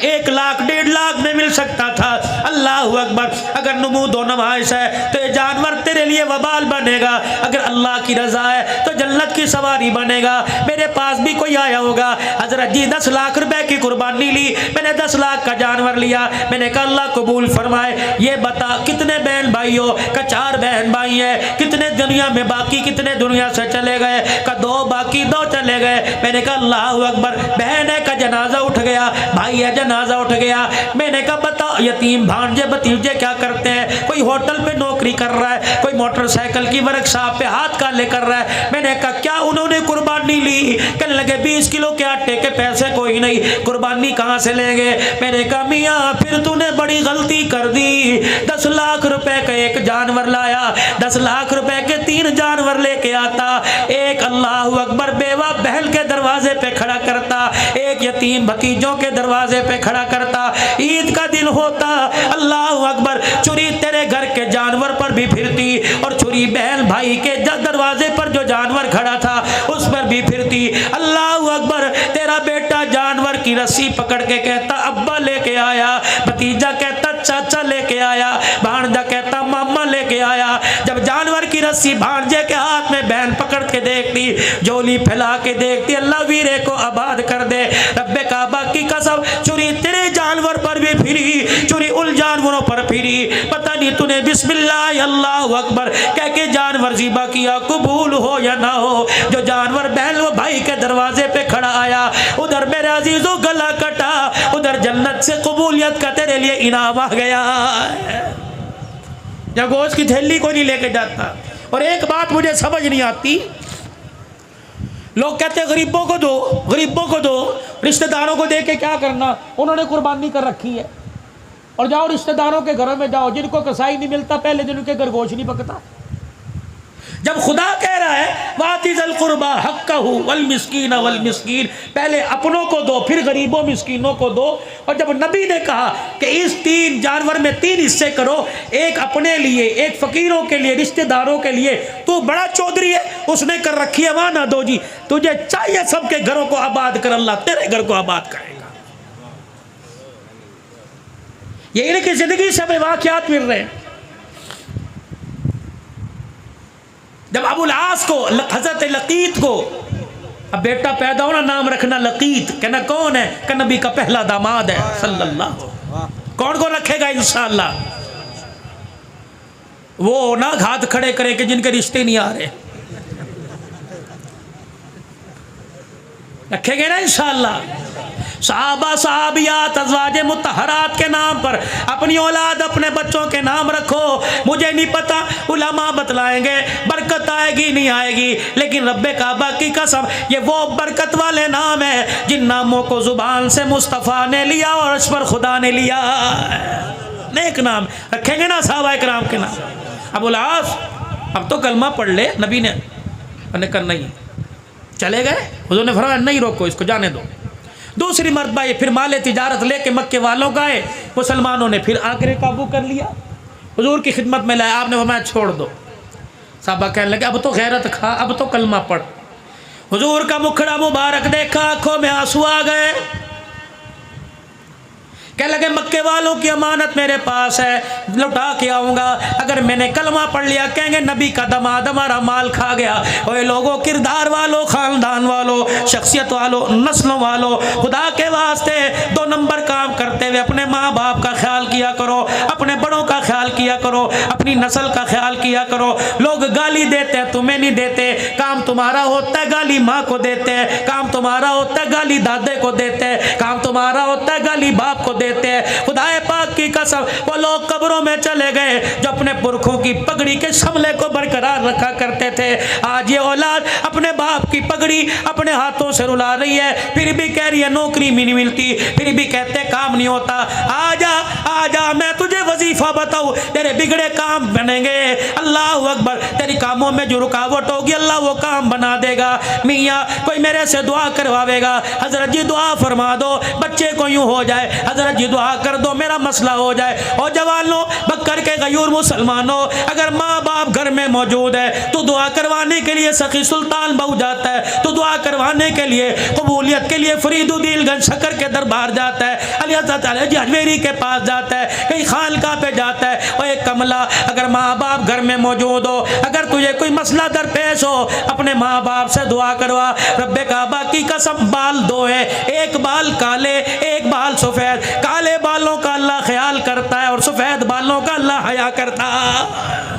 1 लाख 1.5 लाख में मिल सकता था। अल्लाह अकबर, अगर नमूद व नुमाइश है तो ये जानवर तेरे लिए वबाल बनेगा, अगर अल्लाह की रजा है तो जन्नत की सवारी बनेगा। मेरे पास भी कोई आया होगा, हजरत जी 10 लाख रुपए की कुर्बानी ली, मैंने 10 लाख का जानवर लिया। मैंने कहा अल्लाह कबूल फरमाए। ये बता कितने बहन भाइयों का? 4 बहन भाई है। कितने दुनिया में बाकी, कितने दुनिया से चले गए? का 2 बाकी, 2 चले गए। मैंने कहा अल्लाह अकबर, बहन है का जनाजा उठ गया, भाई है जनाजा उठ गया। मैंने कहा बताओ यतीम भांजे भतीजे क्या करते हैं? कोई होटल पे नौकरी कर रहा है, कोई मोटरसाइकिल की वर्कशॉप पे हाथ काले कर रहा है। मैंने कहा क्या उन्होंने कुर्बानी ली? कहने लगे 20 किलो के आटे के पैसे कोई नहीं, कुर्बानी कहाँ से लेंगे? मैंने कहा मियाँ फिर तूने बड़ी गलती कर दी। 10 लाख रुपए का एक जानवर लाया, 10 लाख रुपए के 3 जानवर लेके आता। एक अल्लाह अकबर बेवा बहल के दरवाजे पे खड़ा करता, एक यतीम भतीजों के दरवाजे पे खड़ा करता। ईद का दिन होता, अल्लाह अकबर, चुरी तेरे घर के जानवर पर भी फिरती और चुरी बहन भाई के दरवाजे पर जो जानवर खड़ा था उस पर भी फिरती। अल्लाह अकबर, तेरा बेटा जानवर की रस्सी पकड़ के कहता अब्बा लेके आया, भतीजा कहता चाचा लेके आया, भांजा कहता मामा लेके आया। जब जानवर की रस्सी भांजे के हाथ में बहन पकड़ के देखती, झोली फैला के देखती, अल्लाह वीरे को आबाद कर दे। रब्बे काबा की कसम, चुरी तेरे जानवर पर भी फिरी, चुरी उन जानवरों पर फिरी। पता नहीं तूने बिस्मिल्लाह अल्लाह अकबर कह के जानवर ज़िबा किया, कबूल हो या ना हो। जो जानवर बहन वो भाई के दरवाजे पे खड़ा आया, उधर मेरे अजीजों गला कटा, उधर जन्नत से कबूलियत का तेरे लिए इनाम आ गया। या गोश्त की थैली को नहीं लेके जाता। और एक बात मुझे समझ नहीं आती, लोग कहते हैं गरीबों को दो, गरीबों को दो, रिश्तेदारों को दे के क्या करना, उन्होंने कुर्बानी कर रखी है। और जाओ रिश्तेदारों के घरों में जाओ, जिनको कसाई नहीं मिलता पहले दिन उनके घर गोश्त नहीं पकता। जब खुदा कह रहा है वातिज़ल कुर्बा हक्कहु वल मिस्कीन वल मिस्कीन, पहले अपनों को दो फिर गरीबों मिस्कीनों को दो। और जब नबी ने कहा कि इस 3 जानवर में 3 हिस्से करो, एक अपने लिए, एक फकीरों के लिए, रिश्तेदारों के लिए, तू बड़ा चौधरी है उसने कर रखी है, वहां ना दो जी, तुझे चाहिए सबके घरों को आबाद कर, अल्लाह तेरे घर को आबाद करेगा। ये इनकी जिंदगी से हमें वाक़यात मिल रहे हैं। जब अबुल आस को, हजरत लकीत को, अब बेटा पैदा होना नाम रखना लकीत, कहना कौन है? कि नबी का पहला दामाद है सल्लल्लाहु। कौन को रखेगा इंशाअल्लाह? वो ना हाथ खड़े करे कि जिनके रिश्ते नहीं आ रहे, रखेंगे ना इंशाअल्लाह। सहाबा सहाबियात अज़वाजे मुतहरात के नाम पर अपनी औलाद अपने बच्चों के नाम रखो। मुझे नहीं पता, उलमा बतलाएंगे बरकत आएगी नहीं आएगी, लेकिन रब्बे काबा की कसम ये वो बरकत वाले नाम है जिन नामों को ज़ुबान से मुस्तफ़ा ने लिया और अर्श पर खुदा ने लिया। नेक नाम रखेंगे ना सहाबा इकराम के नाम। अबुल आस अब तो कलमा पढ़ ले, नबी ने करना ही। चले गए, हुज़ूर ने फरमाया नहीं रोको इसको, जाने दो। दूसरी मरतबा ये फिर माले तिजारत लेके मक्के वालों का है, मुसलमानों ने फिर आकर काबू कर लिया, हुज़ूर की खिदमत में लाया। आपने फरमाया छोड़ दो। साहबा कहने लगे अब तो गैरत खा, अब तो कलमा पढ़। हुज़ूर का मुखड़ा मुबारक देखा, आंखों में आंसू आ गए। कह लगे मक्के वालों की अमानत मेरे पास है, लौटा के आऊँगा। अगर मैंने कलमा पढ़ लिया कहेंगे नबी का दमाद हमारा माल खा गया। ओए लोगों, किरदार वालों, ख़ानदान वालों, शख्सियत वालों, नस्लों वालों, खुदा के वास्ते 2 नंबर काम करते हुए अपने माँ बाप का ख्याल किया करो, अपने बड़ों का ख्याल किया करो, अपनी नस्ल का ख्याल किया करो। लोग गाली देते हैं, तुम्हें नहीं देते। काम तुम्हारा होता है गाली माँ को देते हैं, काम तुम्हारा होता है गाली दादे को देते हैं, काम तुम्हारा होता है गाली बाप को देते हैं। खुदाए पाक की कसम वो लोग कब्रों में चले गए जो अपने पुरखों की पगड़ी के शमले को बरकरार रखा करते थे। आज ये औलाद अपने बाप की पगड़ी अपने हाथों से रुला रही है, फिर भी कह रही है नौकरी भी नहीं मिलती, फिर भी कहते काम नहीं होता। आजा आजा, मैं तुझे वजीफा बताऊं, तेरे बिगड़े काम बनेंगे। अल्लाह अकबर, तेरी कामों में जो रुकावट होगी अल्लाह वो काम बना देगा। मियाँ कोई मेरे से दुआ करवावेगा, हजरत जी दुआ फरमा दो बच्चे को यूं हो जाए, हजरत जी दुआ कर दो मेरा मसला हो जाए। और जवानों, बकर के गयूर मुसलमानों, अगर माँ बाप घर में मौजूद है तो दुआ करवाने के लिए सखी सुल्तान बहू जाता है, तो दुआ करवाने के लिए कबूलियत के लिए फरीदुद्दीन शक्कर के दरबार जाता है, अली हज़रत अली अजमेरी के पास जाता है, कहीं खानका पे जाता है। और एक कमला, अगर माँ बाप घर में मौजूद हो, अगर तुझे कोई मसला दरपेश हो, अपने माँ बाप से दुआ करवा। रब्बे काबा की कसम, बाल 2 है, एक बाल काले एक बाल सफ़ेद। काले बालों का अल्लाह ख्याल करता है और सफ़ेद बालों का अल्लाह हया करता है।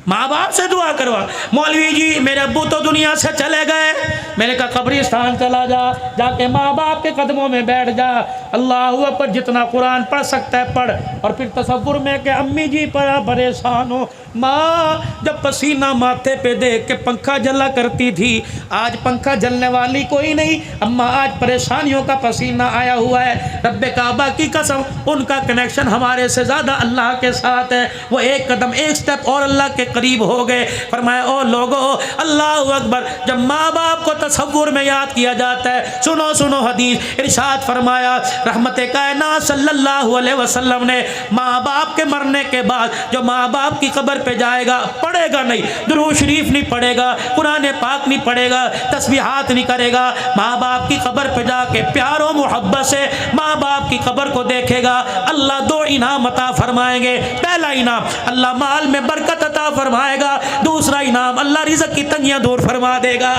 माँ बाप से दुआ करवा। मौलवी जी मेरे अब्बू तो दुनिया से चले गए, मैंने कहा कब्रिस्तान चला जा, जाके माँ बाप के कदमों में बैठ जा, अल्लाह अकबर, जितना कुरान पढ़ सकता है पढ़। और फिर तसव्वुर में कि अम्मी जी बड़ा परेशान हो, माँ जब पसीना माथे पे देख के पंखा जला करती थी, आज पंखा जलने वाली कोई नहीं, अम्मा आज परेशानियों का पसीना आया हुआ है। रब्बे काबा की कसम, उनका कनेक्शन हमारे से ज़्यादा अल्लाह के साथ है। वो एक कदम एक स्टेप और अल्लाह के करीब हो गए। फरमाया ओ लोगो, अल्लाह अकबर, जब माँ बाप को तसव्वुर में याद किया जाता है, सुनो सुनो हदीस, इरशाद फरमाया रहमते कायनात सल्लल्लाहु अलैहि वसल्लम ने, माँ बाप के मरने के बाद जो माँ बाप की कब्र पे जाएगा, पढ़ेगा नहीं, दुरूद शरीफ नहीं पढ़ेगा, कुरान पाक नहीं पढ़ेगा, तस्बीहात नहीं करेगा, माँ बाप की कब्र पे जाके प्यार और मोहब्बत से माँ बाप की कब्र को देखेगा, अल्लाह 2 इनाम अता फरमाएंगे। पहला इनाम, अल्लाह माल में बरकत अता फरमाएगा। दूसरा इनाम, अल्लाह रिज़्क़ की तंगियां दूर फरमा देगा।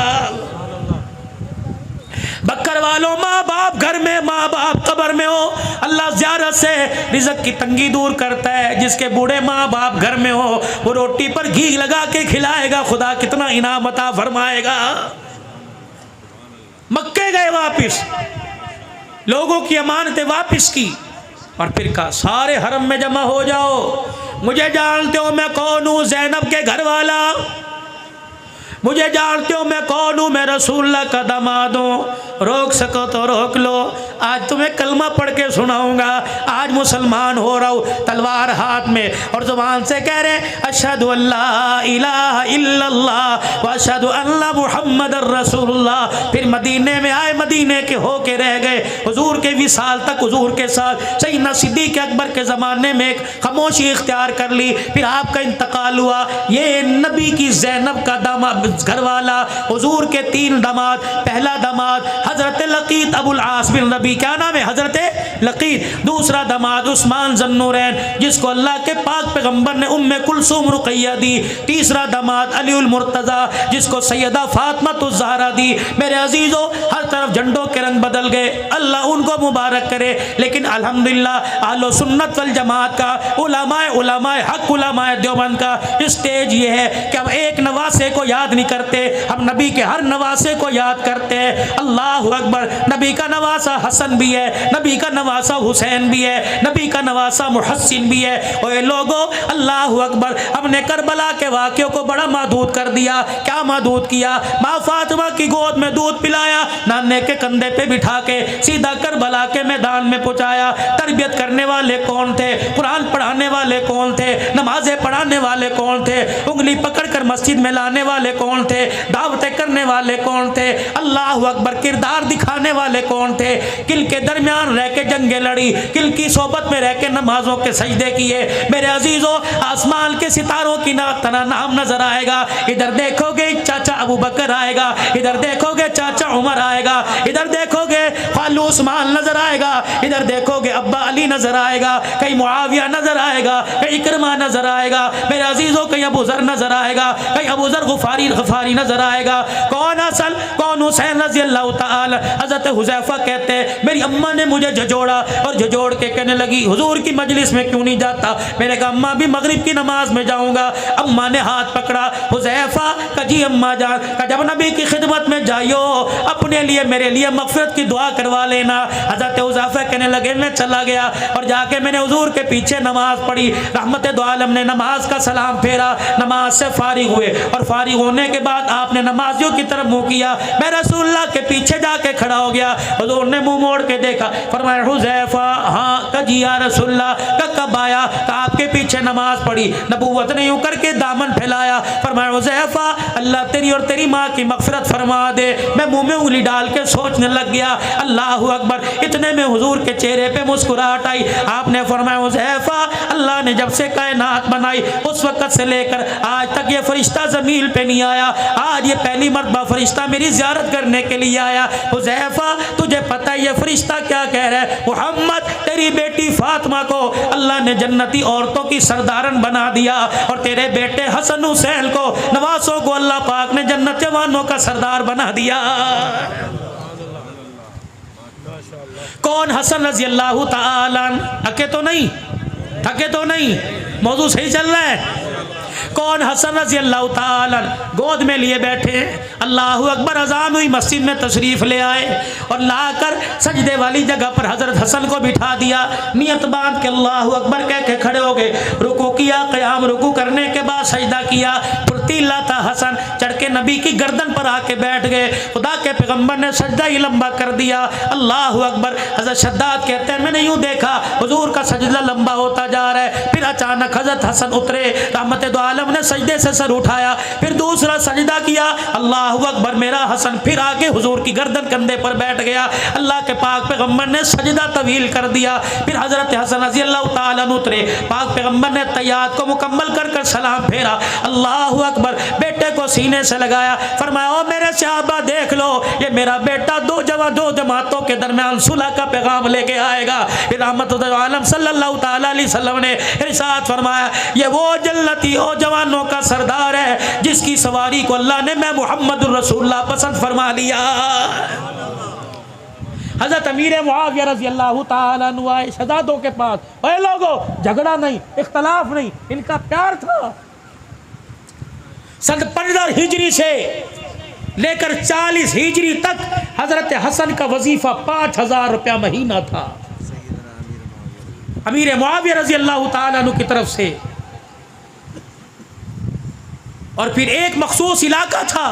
बकर वालों, माँ बाप घर में, माँ बाप कब्र में हो, अल्लाह ज़ियारत से रिज़्क़ की तंगी दूर करता है। जिसके बूढ़े माँ बाप घर में हो, वो रोटी पर घी लगा के खिलाएगा, खुदा कितना इनाम अता फरमाएगा। मक्के गए वापिस, लोगों की अमानतें वापिस की, और फिर कहा सारे हरम में जमा हो जाओ। मुझे जानते हो मैं कौन हूँ, ज़ैनब के घर वाला, मुझे जानते हो मैं कौन हूँ, मैं रसूलुल्लाह का दामाद हूँ। रोक सको तो रोक लो, आज तुम्हें कलमा पढ़ के सुनाऊंगा। आज मुसलमान हो रहा हूँ, तलवार हाथ में, और ज़ुबान से कह रहे अशहदु अल्ला इलाहा इल्लल्लाह व अशहदु अन्ना मुहम्मदर रसूलुल्लाह। फिर मदीने में आए, मदीने के होके रह गए, हुजूर के विसाल तक हुजूर के साथ। सैयदना सिद्दीक़ अकबर के ज़माने में एक खामोशी इख्तियार कर ली, फिर आपका इंतकाल हुआ। ये नबी की ज़ैनब का दामाद घर वाला, हुजूर के 3 दामाद, पहला दामाद हज़रत लकीत अबुल आस बिन रबी, क्या नाम है, हज़रत लकीत। दूसरा दामाद उस्मान ज़न्नूरैन, जिसको अल्लाह के पाक पैगम्बर ने उम्मे कुलसूम रुक़ैया दी। तीसरा दामाद अलीउल मुर्तज़ा, जिसको सैयदा फ़ातिमा ज़हरा दी। मेरे अजीज़ों, हर तरफ झंडों के रंग बदल गए, अल्लाह उनको मुबारक करे। लेकिन अल्हम्दुलिल्लाह अहले सुन्नत वल जमात का, उलमाए हक़, उलमाए देवबंद का स्टेज ये है कि हम एक नवासे को याद नहीं करते, हम नबी के हर नवासे को याद करते हैं। अल्लाह अकबर। नबी का नवासा हसन भी है, नबी का नवासा हुसैन भी है, नबी का नवासा मुहस्सिन भी है। और ये लोगों, अल्लाह अकबर, हमने करबला के वाक़ियों को बड़ा महदूद कर दिया। क्या महदूद किया? माँ फातिमा की गोद में दूध पिलाया, नाने के कंधे पे बिठा के सीधा करबला के मैदान में पहुंचाया। तरबियत करने वाले कौन थे? कुरान पढ़ाने वाले कौन थे? नमाजें पढ़ाने वाले कौन थे? उंगली पकड़कर मस्जिद में लाने वाले कौन थे? दावतें करने वाले कौन थे? अल्लाह अकबर। किरदार दिखाने वाले कौन थे? किल के दरमियान रह के जंगे लड़ी, किल की सोबत में रह के नमाजों के सजदे किए। मेरे अजीजों, आसमान के सितारों की तना नाम नजर आएगा। इधर देखोगे चाचा अबू बकर आएगा, इधर देखोगे चाचा उमर आएगा, इधर देखोगे खालू उस्मान नजर आएगा, इधर देखोगे अब्बा अली नजर आएगा, कहीं मुआविया नजर आएगा, कहीं इकरमा नजर आएगा। मेरे अजीजों, कहीं अबू जर नजर आएगा, कहीं अबू जर गफारी नजर आएगा। कौन हसन कौन हुसैन रज़ी अल्लाह ताला। हज़रत हुज़ैफा कहते हैं मेरी अम्मा ने मुझे झजोड़ा और झजोड़ के कहने लगी हुजूर की मजलिस में क्यों नहीं जाता? मैंने कहा अम्मा भी मगरिब की नमाज में जाऊंगा। अम्मा ने हाथ पकड़ा, हुज़ैफा का जी अम्मा जान का जब नबी की खिदमत में जाइयो अपने लिए मेरे लिए मग़फ़िरत की दुआ करवा लेना। हज़रत हुज़ैफा कहने लगे मैं चला गया और जाके मैंने हुजूर के पीछे नमाज पढ़ी। रहमत दो आलम ने नमाज का सलाम फेरा, नमाज से फारिग हुए और फारिग होने के बाद आपने नमाजियों की तरफ मुँह किया। मैं रसूलुल्लाह के पीछे जाके खड़ा हो गया। हुजूर ने मुंह मोड़ के देखा, फरमाया हुज़ैफा हाँ कजी या रसूलुल्लाह का कब आया? का आपके पीछे नमाज पढ़ी। नबूवत ने यूं करके दामन फैलाया, फरमाया हुज़ैफा अल्लाह तेरी और तेरी माँ की मग़फ़िरत फरमा दे। मैं मुंह में उंगली डाल के सोचने लग गया। अल्लाह अकबर। इतने में हुजूर के चेहरे पे मुस्कुराहट आई। आपने फरमाया हुज़ैफा अल्लाह ने जब से कायनात बनाई उस वक़्त से लेकर आज तक ये फरिश्ता ज़मीन पे नहीं आया। आज ये पहली मरतबा फरिश्ता मेरी ज़ियारत करने के लिए आया। हुज़ैफा तुझे पता है ये फरिश्ता क्या कह रहा है? मुहम्मद तेरी बेटी फातिमा को अल्लाह ने जन्नती औरतों की सरदारन बना दिया और तेरे बेटे हसन हुसैन को नवासों को अल्लाह पाक ने जन्नत जवानों का सरदार बना दिया। कौन हसन रज़ी अल्लाह ताला। थके तो नहीं, थके तो नहीं, मौजू सही चल रहा है। कौन हसन रज़ी अल्लाह ताला गोद में लिए बैठे। अल्लाह अकबर। अज़ान हुई, मस्जिद में तशरीफ़ ले आए और लाकर सजदे वाली जगह पर हज़रत हसन को बिठा दिया। नियत बांध के अल्लाह अकबर कह के खड़े हो गए। रुकू किया, क़याम रुकू करने के बाद सजदा किया। फुर्तीला था हसन, चढ़ के नबी की गर्दन पर आके बैठ गए। खुदा के पैगम्बर ने सजदा ही लंबा कर दिया। अल्लाह अकबर। हज़रत शद्दाद कहते हैं मैंने यूँ देखा हुजूर का सजदा लंबा होता जा रहा है। फिर अचानक हज़रत हसन उतरे, रहमत दो आलम ने सजदे से सर उठाया, फिर दूसरा सजदा किया। अल्लाह अकबर। मेरा हसन फिर आके हुजूर की गर्दन कंधे पर बैठ गया। अल्लाह के पाक पैगम्बर ने सजदा तवील कर दिया। फिर हज़रत हसन रज़ी अल्लाह ताला उतरे, पाक पैगम्बर ने तैयात को मुकम्मल कर कर सलाम फेरा। अल्लाह अकबर। बेटे को सीने से लगाया, फरमाया ओ मेरे सहाबा देख लो ये मेरा बेटा दो जमातों के दरमियान सुलह का पैगाम लेके आएगा। फिर रहमत आलम सल्लल्लाहु ताला अलैहि वसल्लम ने इरशाद फरमाया ये वो जन्नती ओ जवानों का सरदार है जिसकी सवारी को अल्लाह ने मैं मुहम्मदुर रसूलुल्लाह पसंद फरमा लिया। हज़रत अमीर मुआविया रज़ी अल्लाह ताला अन्हु आए शहजादों के पास। ओए लोगों, झगड़ा नहीं, इख्तलाफ नहीं, इनका प्यार था। सन 15 हिजरी से लेकर 40 हिजरी तक हज़रत हसन का वजीफा 5000 रुपया महीना था अमीर मुआविया रज़ी अल्लाह ताला अन्हु की तरफ से। और फिर एक मखसूस इलाका था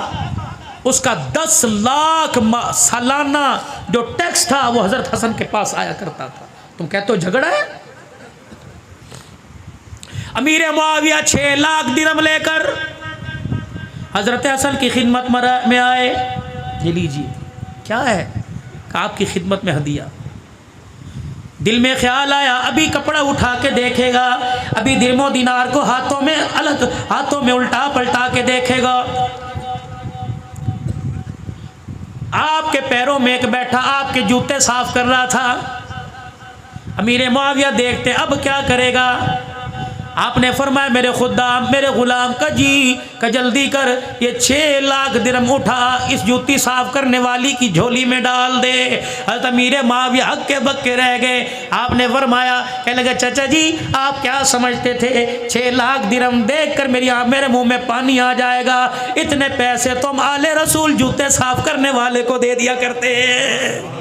उसका 10 लाख सालाना जो टैक्स था वो हज़रत हसन के पास आया करता था। तुम कहते हो झगड़ा है? अमीर मुआविया 6 लाख दिरहम लेकर हज़रत हसन की खिदमत में आए। ये लीजिए क्या है? आपकी खिदमत में हदिया। दिल में ख्याल आया अभी कपड़ा उठा के देखेगा, अभी दिरमो दिनार को हाथों में उल्टा पलटा के देखेगा। आपके पैरों में एक बैठा आपके जूते साफ कर रहा था। अमीर मुआविया देखते अब क्या करेगा। आपने फरमाया मेरे खुदाम मेरे गुलाम का जी का जल्दी कर, ये 6 लाख दिरहम उठा इस जूती साफ करने वाली की झोली में डाल दे। हज़रत अमीर मुआविया हक्के बक्के रह गए। आपने फरमाया, कहने लगे चाचा जी आप क्या समझते थे 6 लाख दिरहम देख कर मेरे मुंह में पानी आ जाएगा, इतने पैसे तो हम आले रसूल जूते साफ करने वाले को दे दिया करते हैं।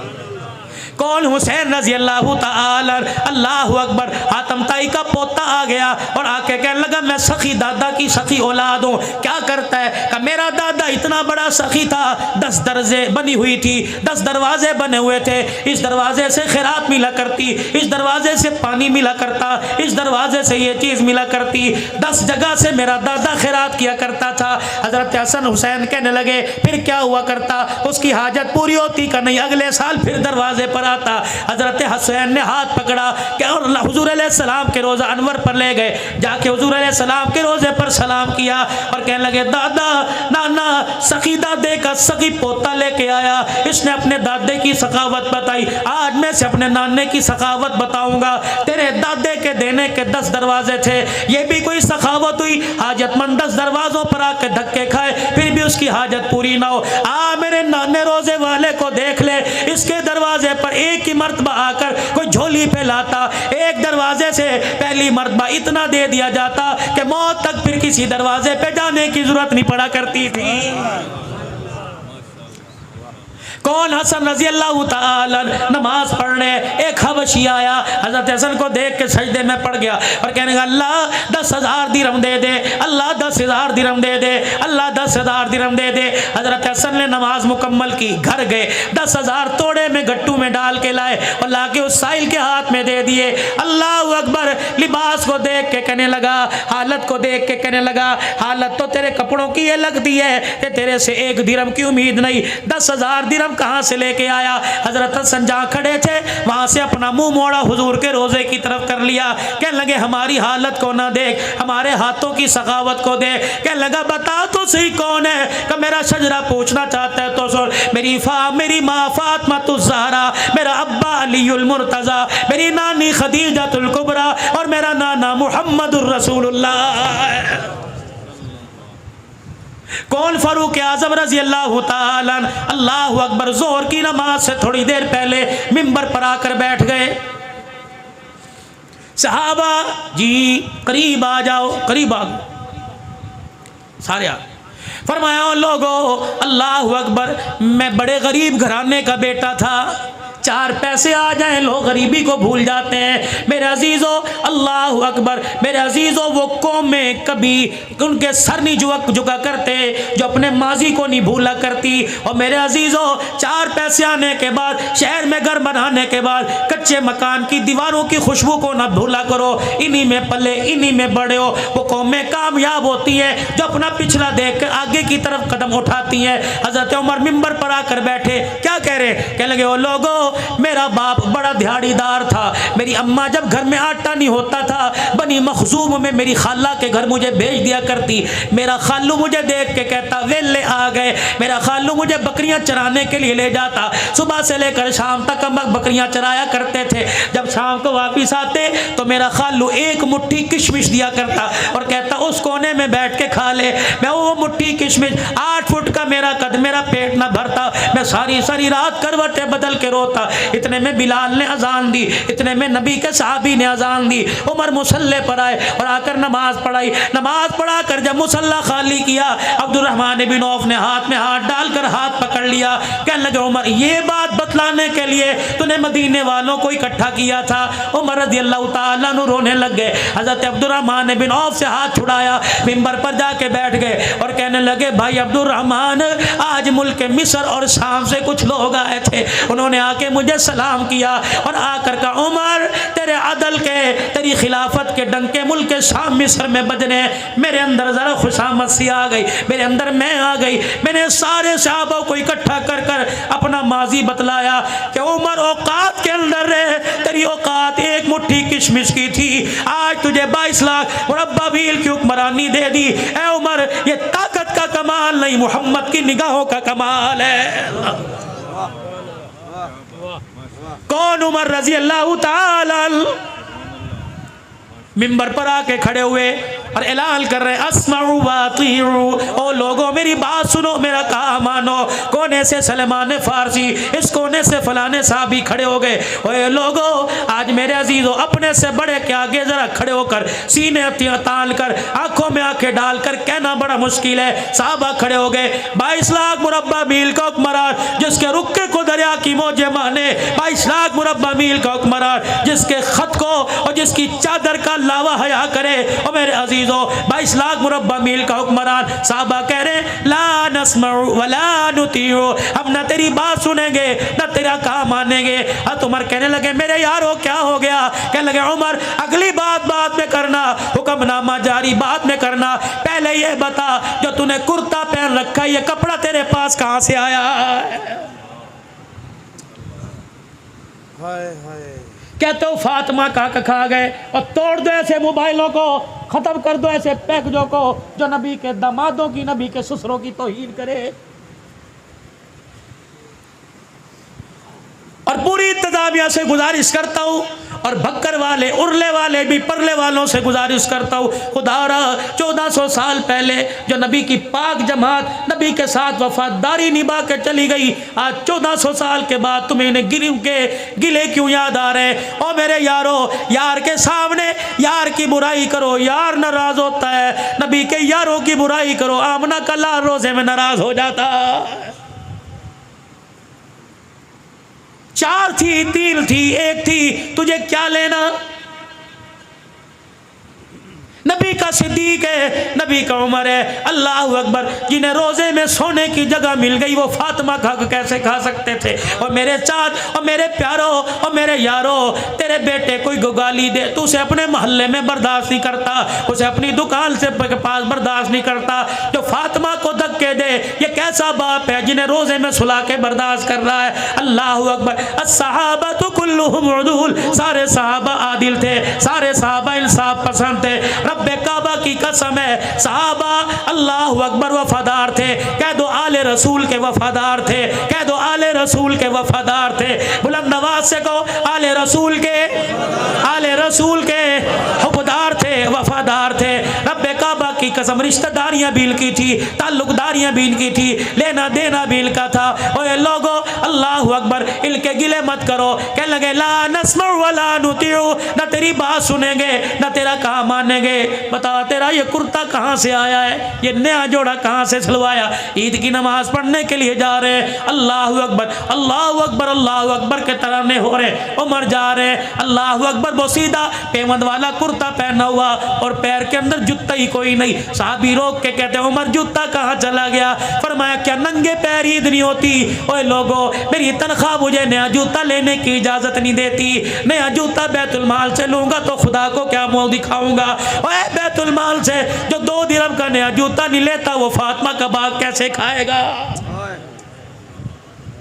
कौन? हुसैन रजी अल्लाह ताला, अल्लाह अकबर। हातम ताई का पोता आ गया और आके कहने लगा मैं सखी दादा की सखी औलाद हूँ। क्या करता है? कि मेरा दादा इतना बड़ा सखी था, 10 दरजे बनी हुई थी, 10 दरवाजे बने हुए थे। इस दरवाजे से खैरात मिला करती, इस दरवाजे से पानी मिला करता, इस दरवाजे से ये चीज़ मिला करती। 10 जगह से मेरा दादा खैरात किया करता था। हज़रत हसन हुसैन कहने लगे फिर क्या हुआ करता? उसकी हाजत पूरी होती का नहीं, अगले साल फिर दरवाजे पर आता। हजरत हसैन ने हाथ पकड़ा क्या और हुजूर अलैहिस्सलाम के रोज़ा अनवर पर ले गए, जाके हुजूर अलैहिस्सलाम के रोज़े पर सलाम किया और कहने लगे दादा नाना सखी दादे का सखी पोता लेके आया, इसने अपने दादे की सखावत बताई, आज मैं से अपने नाने की सखावत बताऊंगा। तेरे दादे के देने के 10 दरवाजे थे, ये भी कोई सखावत हुई? हाजतमंद 10 दरवाजों पर आके धक्के खाए फिर भी उसकी हाजत पूरी ना हो। मेरे नाने रोजे वाले को देख ले, इसके दरवाजे पर एक ही मर्तबा आकर कोई झोली पे लाता, एक दरवाजे से पहली मर्तबा इतना दे दिया जाता कि मौत तक फिर किसी दरवाजे पे जाने की जरूरत नहीं पड़ा करती थी। कौन? हसन रजी अल्लाह ताला नमाज पढ़ने एक हबशी आया, हजरत हसन को देख के सजदे में पड़ गया और कहने लगा अल्लाह 10,000 दिरहम दे दे, अल्लाह 10,000 दिरहम दे दे, अल्लाह 10,000 दिरहम दे दे। हजरत हसन ने नमाज मुकम्मल की, घर गए, 10,000 तोड़े में गट्टू में डाल के लाए और ला के उस साहिल के हाथ में दे दिए। अल्लाह अकबर। लिबास को देख के कहने लगा, हालत को देख के कहने लगा हालत तो तेरे कपड़ों की ये लगती है कि तेरे से 1 दिरहम की उम्मीद नहीं, 10,000 दिरहम कहां से लेके आया? हजरत हसन जहां खड़े थे वहां से अपना मुंह मोड़ा हुजूर के रोजे की तरफ कर लिया। कहने लगे हमारी हालत को ना देख, हमारे हाथों की सखावत को देख। कहने लगा बता तो सही कौन है? कि मेरा शजरा पूछना चाहता है तो सुन, मेरी माँ फातिमा ज़हरा, मेरा अब्बा अलीउल मुर्तज़ा, मेरी नानी खदीजतुल कुबरा और मेरा नाना मुहम्मदुर रसूलुल्लाह। कौन? फारूक आजम रजी अल्लाह ताला। अल्लाह अकबर। जोहर की नमाज से थोड़ी देर पहले मिंबर पर आकर बैठ गए। सहाबा जी करीब आ जाओ, करीब आ सारे आ। फरमाया लोगो अल्लाह अकबर, मैं बड़े गरीब घराने का बेटा था, 4 पैसे आ जाएं लोग गरीबी को भूल जाते हैं। मेरे अजीज़ों अल्लाह अकबर, मेरे अजीज़ों वो कौम में कभी उनके सर नहीं झुका करते जो अपने माजी को नहीं भूला करती। और मेरे अजीज़ों 4 पैसे आने के बाद, शहर में घर बनाने के बाद कच्चे मकान की दीवारों की खुशबू को ना भूला करो, इन्हीं में पले इन्हीं में बड़े हो। वो कौमें कामयाब होती हैं जो अपना पिछला देख कर आगे की तरफ कदम उठाती हैं। हज़रत उमर मिंबर पर आकर बैठे, क्या कह रहे? कहने लगे ओ लोगों, मेरा बाप बड़ा दिहाड़ीदार था, मेरी अम्मा जब घर में आटा नहीं होता था बनी मखजूम में मेरी खाला के घर मुझे भेज दिया करती। मेरा खालू मुझे देख के कहता वेले आ गए, मेरा खालू मुझे बकरियां चराने के लिए ले जाता, सुबह से लेकर शाम तक हम बकरियां चराया करते थे। जब शाम को वापिस आते तो मेरा खालू एक मुट्ठी किशमिश दिया करता और कहता उस कोने में बैठ के खा ले। मैं वो मुट्ठी किशमिश, 8 फुट का मेरा कद, मेरा पेट ना भरता, मैं सारी सारी रात करवटें बदल के रोता। इतने में बिलाल ने अजान दी, इतने में नबी के साहबी ने अजान दी। उमर मुसल्ले पर आए और आकर नमाज पढ़ाई। नमाज पढ़ा कर जब मुसल्ला खाली किया, अब्दुर्रहमान बिन औफ ने हाथ में हाथ डालकर हाथ पकड़ लिया। कहने लगे उमर ये बात बतलाने के लिए तूने मदीने वालों को इकट्ठा किया था? उमर रज़ी अल्लाह ताला अन्हु रोने लग गए। हजरत अब्दुर्रहमान बिन औफ से हाथ छुड़ाया, मिंबर पर जाके बैठ गए और कहने लगे भाई अब्दुर्रहमान, आज मुल्क मिस्र और शाम से कुछ लोग आए थे, उन्होंने आके मुझे सलाम किया और आकर कहा उमर तेरे अदल के, तेरी खिलाफत के डंके मुल्क के शाम मिस्र में बजने। मेरे अंदर जरा खुशामद सी आ गई, मेरे अंदर मैं आ गई। मैंने सारे सहाबा को इकट्ठा कर कर अपना माजी बतलाया कि उमर औकात के अंदर रहे, तेरी औकात एक मुट्ठी किशमिश की थी, आज तुझे 22 लाख और अब्बा भील की हुक्मरानी दे दी। ए उमर ये ताकत का कमाल नहीं, मोहम्मद की निगाहों का कमाल है। कौन? उमर रजी अल्लाह ताला। मिंबर पर आके खड़े हुए और ऐलान कर रहे हैं अस्माउ व अतीउ, ओ लोगों मेरी बात सुनो, मेरा कहा मानो। कोने से सलमान फारसी, इस कोने से फलाने साहबी खड़े हो गए। ओए लोगों, आज मेरे अजीजों अपने से बड़े के आगे जरा खड़े होकर सीने तान कर आंखों में आंखें डालकर कहना बड़ा मुश्किल है। साहबा खड़े हो गए। 22 लाख मुरब्बा मील का हुक्मरान जिसके रुक्के को दरिया की मौजें माने, 22 लाख मुरब्बा मील का हुक्मरान जिसके खत को और जिसकी चादर का लावा हया करे। और मेरे अजीजों 22 लाख मुरब्बा मील का हुक्मरान, साहबा कह रहे ला नस्मउ वला नुतीउ, हम ना तेरी बात सुनेंगे ना तेरा काम मानेंगे। हज़रत उमर कहने लगे मेरे यारो क्या हो गया? कहने लगे उमर अगली बात बाद में करना, हुक्मनामा जारी बाद में करना, पहले ये बता जो तूने कुर्ता पहन रखा है ये कपड़ा तेरे पास कहां से आया है? हाय हाय। कहते हो फातिमा का खा गए। और तोड़ दो ऐसे मोबाइलों को, खत्म कर दो ऐसे पैकेजों को जो नबी के दामादों की, नबी के ससुरों की तौहीन करे। और पूरी इंतजामिया से गुजारिश करता हूँ और भक्कर वाले उरले वाले भी परले वालों से गुजारिश करता हूँ, खुदारा 1400 साल पहले जो नबी की पाक जमात नबी के साथ वफादारी निभा के चली गई, आज 1400 साल के बाद तुम्हें इन्हें गिले क्यों याद आ रहे? और मेरे यारो, यार के सामने यार की बुराई करो, यार नाराज होता है। नबी के यारों की बुराई करो, आमना का लाल रोजे में नाराज हो जाता। 4 थी, 3 थी, 1 थी, तुझे क्या लेना? नबी का सिद्दीक है, नबी का उमर है, अल्लाह अकबर। जिन्हें रोजे में सोने की जगह मिल गई वो फातिमा खा कैसे खा सकते थे? और मेरे चाँद और मेरे प्यारो और मेरे यारो, तेरे बेटे कोई गाली दे तो उसे अपने मोहल्ले में बर्दाश्त नहीं करता, उसे अपनी दुकान से पास बर्दाश्त नहीं करता। जो फातिमा को धक्के दे, ये कैसा बाप है जिन्हें रोजे में सुला के बर्दाश्त कर रहा है? अल्लाह अकबर। अस्सहाबतु कुल्लुहुम उदूल, सारे सहाबा आदिल थे, सारे सहाबा इंसाफ पसंद थे। रब्बे काबा की कसम है, सहाबा अल्लाह अकबर वफादार थे। कह दो आले रसूल के वफादार थे, कह दो आले रसूल के वफादार थे। बुलंद आवाज से कहो आले रसूल के हुक्मदार थे, वफादार थे। रब्बे काबा की कसम, रिश्तेदारियां भी इनकी थी, ताल्लुकदारियां भी इनकी थी, लेना देना भी इनका था। ओए लोगो अल्लाह अकबर, इनके गिले मत करो। कह लगे ला नस्मउ वला नुतीउ, न तेरी बात सुनेंगे न तेरा काम मानेंगे। बता तेरा ये कुर्ता कहाँ से आया है? ये नया जोड़ा कहाँ से सिलवाया? ईद की नमाज पढ़ने के लिए जा रहे हैं, अल्लाह अकबर अल्लाह अकबर अल्लाह अकबर के तराने हो रहे, उमर जा रहे हैं, अल्लाह अकबर। वो सीधा पेमंद वाला कुर्ता पहना हुआ और पैर के अंदर जूता ही कोई नहीं। साहबी रोक के कहते हैं उमर जूता कहाँ चला गया? फरमाया क्या नंगे पैर ईद नहीं होती? ओए लोगो, मेरी तनख्वाह मुझे नया जूता लेने की इजाजत नहीं देती। नया जूता बैतुल माल से लूंगा तो खुदा को क्या मुंह दिखाऊंगा? ओए बैतुल माल से जो 2 दिरहम का नया जूता नहीं लेता वो फातिमा का बाग कैसे खाएगा?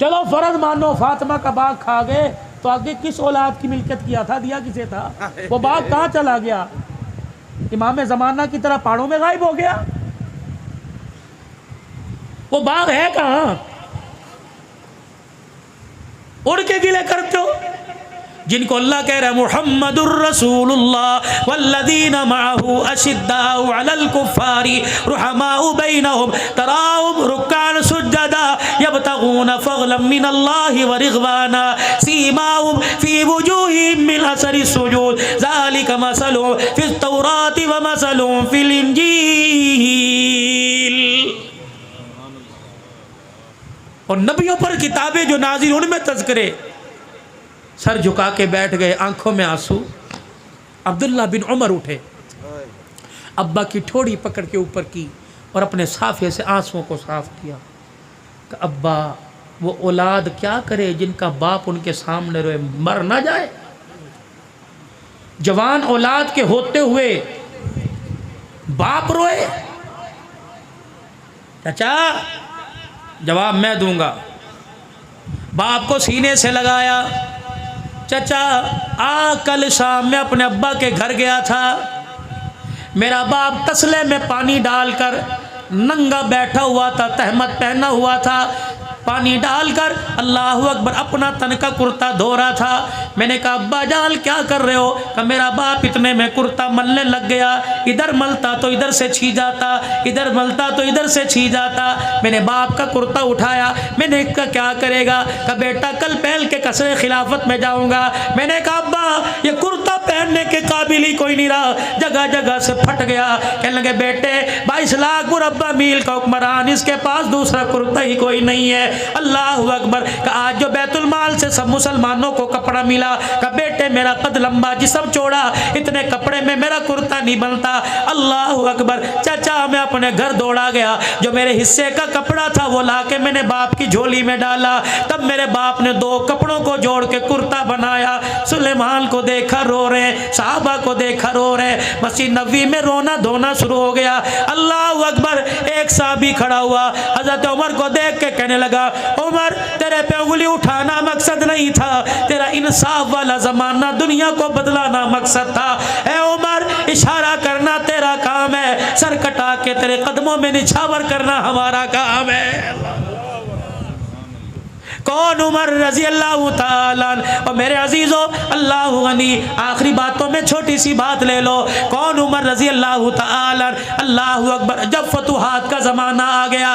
चलो फर्ज मानो फातिमा का बाग खा गए तो आगे किस औलाद की मिल्कियत किया था? दिया किसे था? वो बाग कहाँ चला गया? इमाम ज़माना की तरह पहाड़ों में गायब हो गया? वो बाग है कहाँ? उड़ के गिले करते हो जिनको अल्लाह कह रहा है मुहम्मदुर रसूलुल्लाह वल्लज़ीना मअहू अशिद्दाउ अलल कुफ्फारी रुहमाउ बैनहुम तराहुम रुक्कान सुज्जदा यब्तगून फज़लन मिनल्लाहि व रिज़वाना सीमाहुम फी वुजूहिहिम मिन असरि सुजूद ज़ालिका मसलुहुम फित तौराति व मसलुहुम फिल इंजील। और नबियों पर किताबें जो नाज़िल उनमें तज़किरे। सर झुका के बैठ गए, आंखों में आंसू। अब्दुल्ला बिन उमर उठे, अब्बा की ठोड़ी पकड़ के ऊपर की और अपने साफे से आंसुओं को साफ किया। अब्बा वो औलाद क्या करे जिनका बाप उनके सामने रोए, मर ना जाए? जवान औलाद के होते हुए बाप रोए? चाचा जवाब मैं दूंगा। बाप को सीने से लगाया। चाचा कल शाम में अपने अब्बा के घर गया था, मेरा बाप तसले में पानी डालकर नंगा बैठा हुआ था, तहमत पहना हुआ था, पानी डालकर अल्लाह अकबर अपना तन का कुर्ता धो रहा था। मैंने कहा अब्बा जान क्या कर रहे हो? कहा मेरा बाप इतने में कुर्ता मलने लग गया, इधर मलता तो इधर से छी जाता, इधर मलता तो इधर से छी जाता। मैंने बाप का कुर्ता उठाया, मैंने कहा क्या करेगा? कहा बेटा कल पहन के कसरे खिलाफत में जाऊंगा। मैंने कहा अब्बा ये कुर्ता पहनने के काबिल ही कोई नहीं रहा, जगह जगह से फट गया। कहने लगे बेटे 22 लाख मुरब्बा मील का हुक्मरान, इसके पास दूसरा कुर्ता ही कोई नहीं है। अल्लाह अकबर। आज जो बैतुल माल से सब मुसलमानों को कपड़ा मिला, कहा बेटे मेरा कद लंबा जिस्म चौड़ा, इतने कपड़े में मेरा कुर्ता नहीं बनता। अल्लाह अकबर। चाचा मैं अपने घर दौड़ा गया, जो मेरे हिस्से का कपड़ा था वो लाके मैंने बाप की झोली में डाला। तब मेरे बाप ने 2 कपड़ों को जोड़ के कुर्ता बनाया। सुलेमान को देखा रो रहे, साहबा को देखा रो रहे, मस्जिद नबी में रोना धोना शुरू हो गया। अल्लाह अकबर। एक साहबी खड़ा हुआ, हजरत उमर को देख के कहने लगा उमर तेरे पे उंगली उठाना मकसद नहीं था, तेरा इंसाफ वाला जमाना दुनिया को बदलाना मकसद था। ए उमर इशारा करना तेरा काम है, सर कटा के तेरे कदमों में निछावर करना हमारा काम है। कौन? उमर रजी अल्लाह ताला। और मेरे अजीजों अल्लाह गनी, आखिरी बातों में छोटी सी बात ले लो। कौन? उमर रजी अल्लाह ताला। अल्लाह अकबर। जब फतुहात का ज़माना आ गया,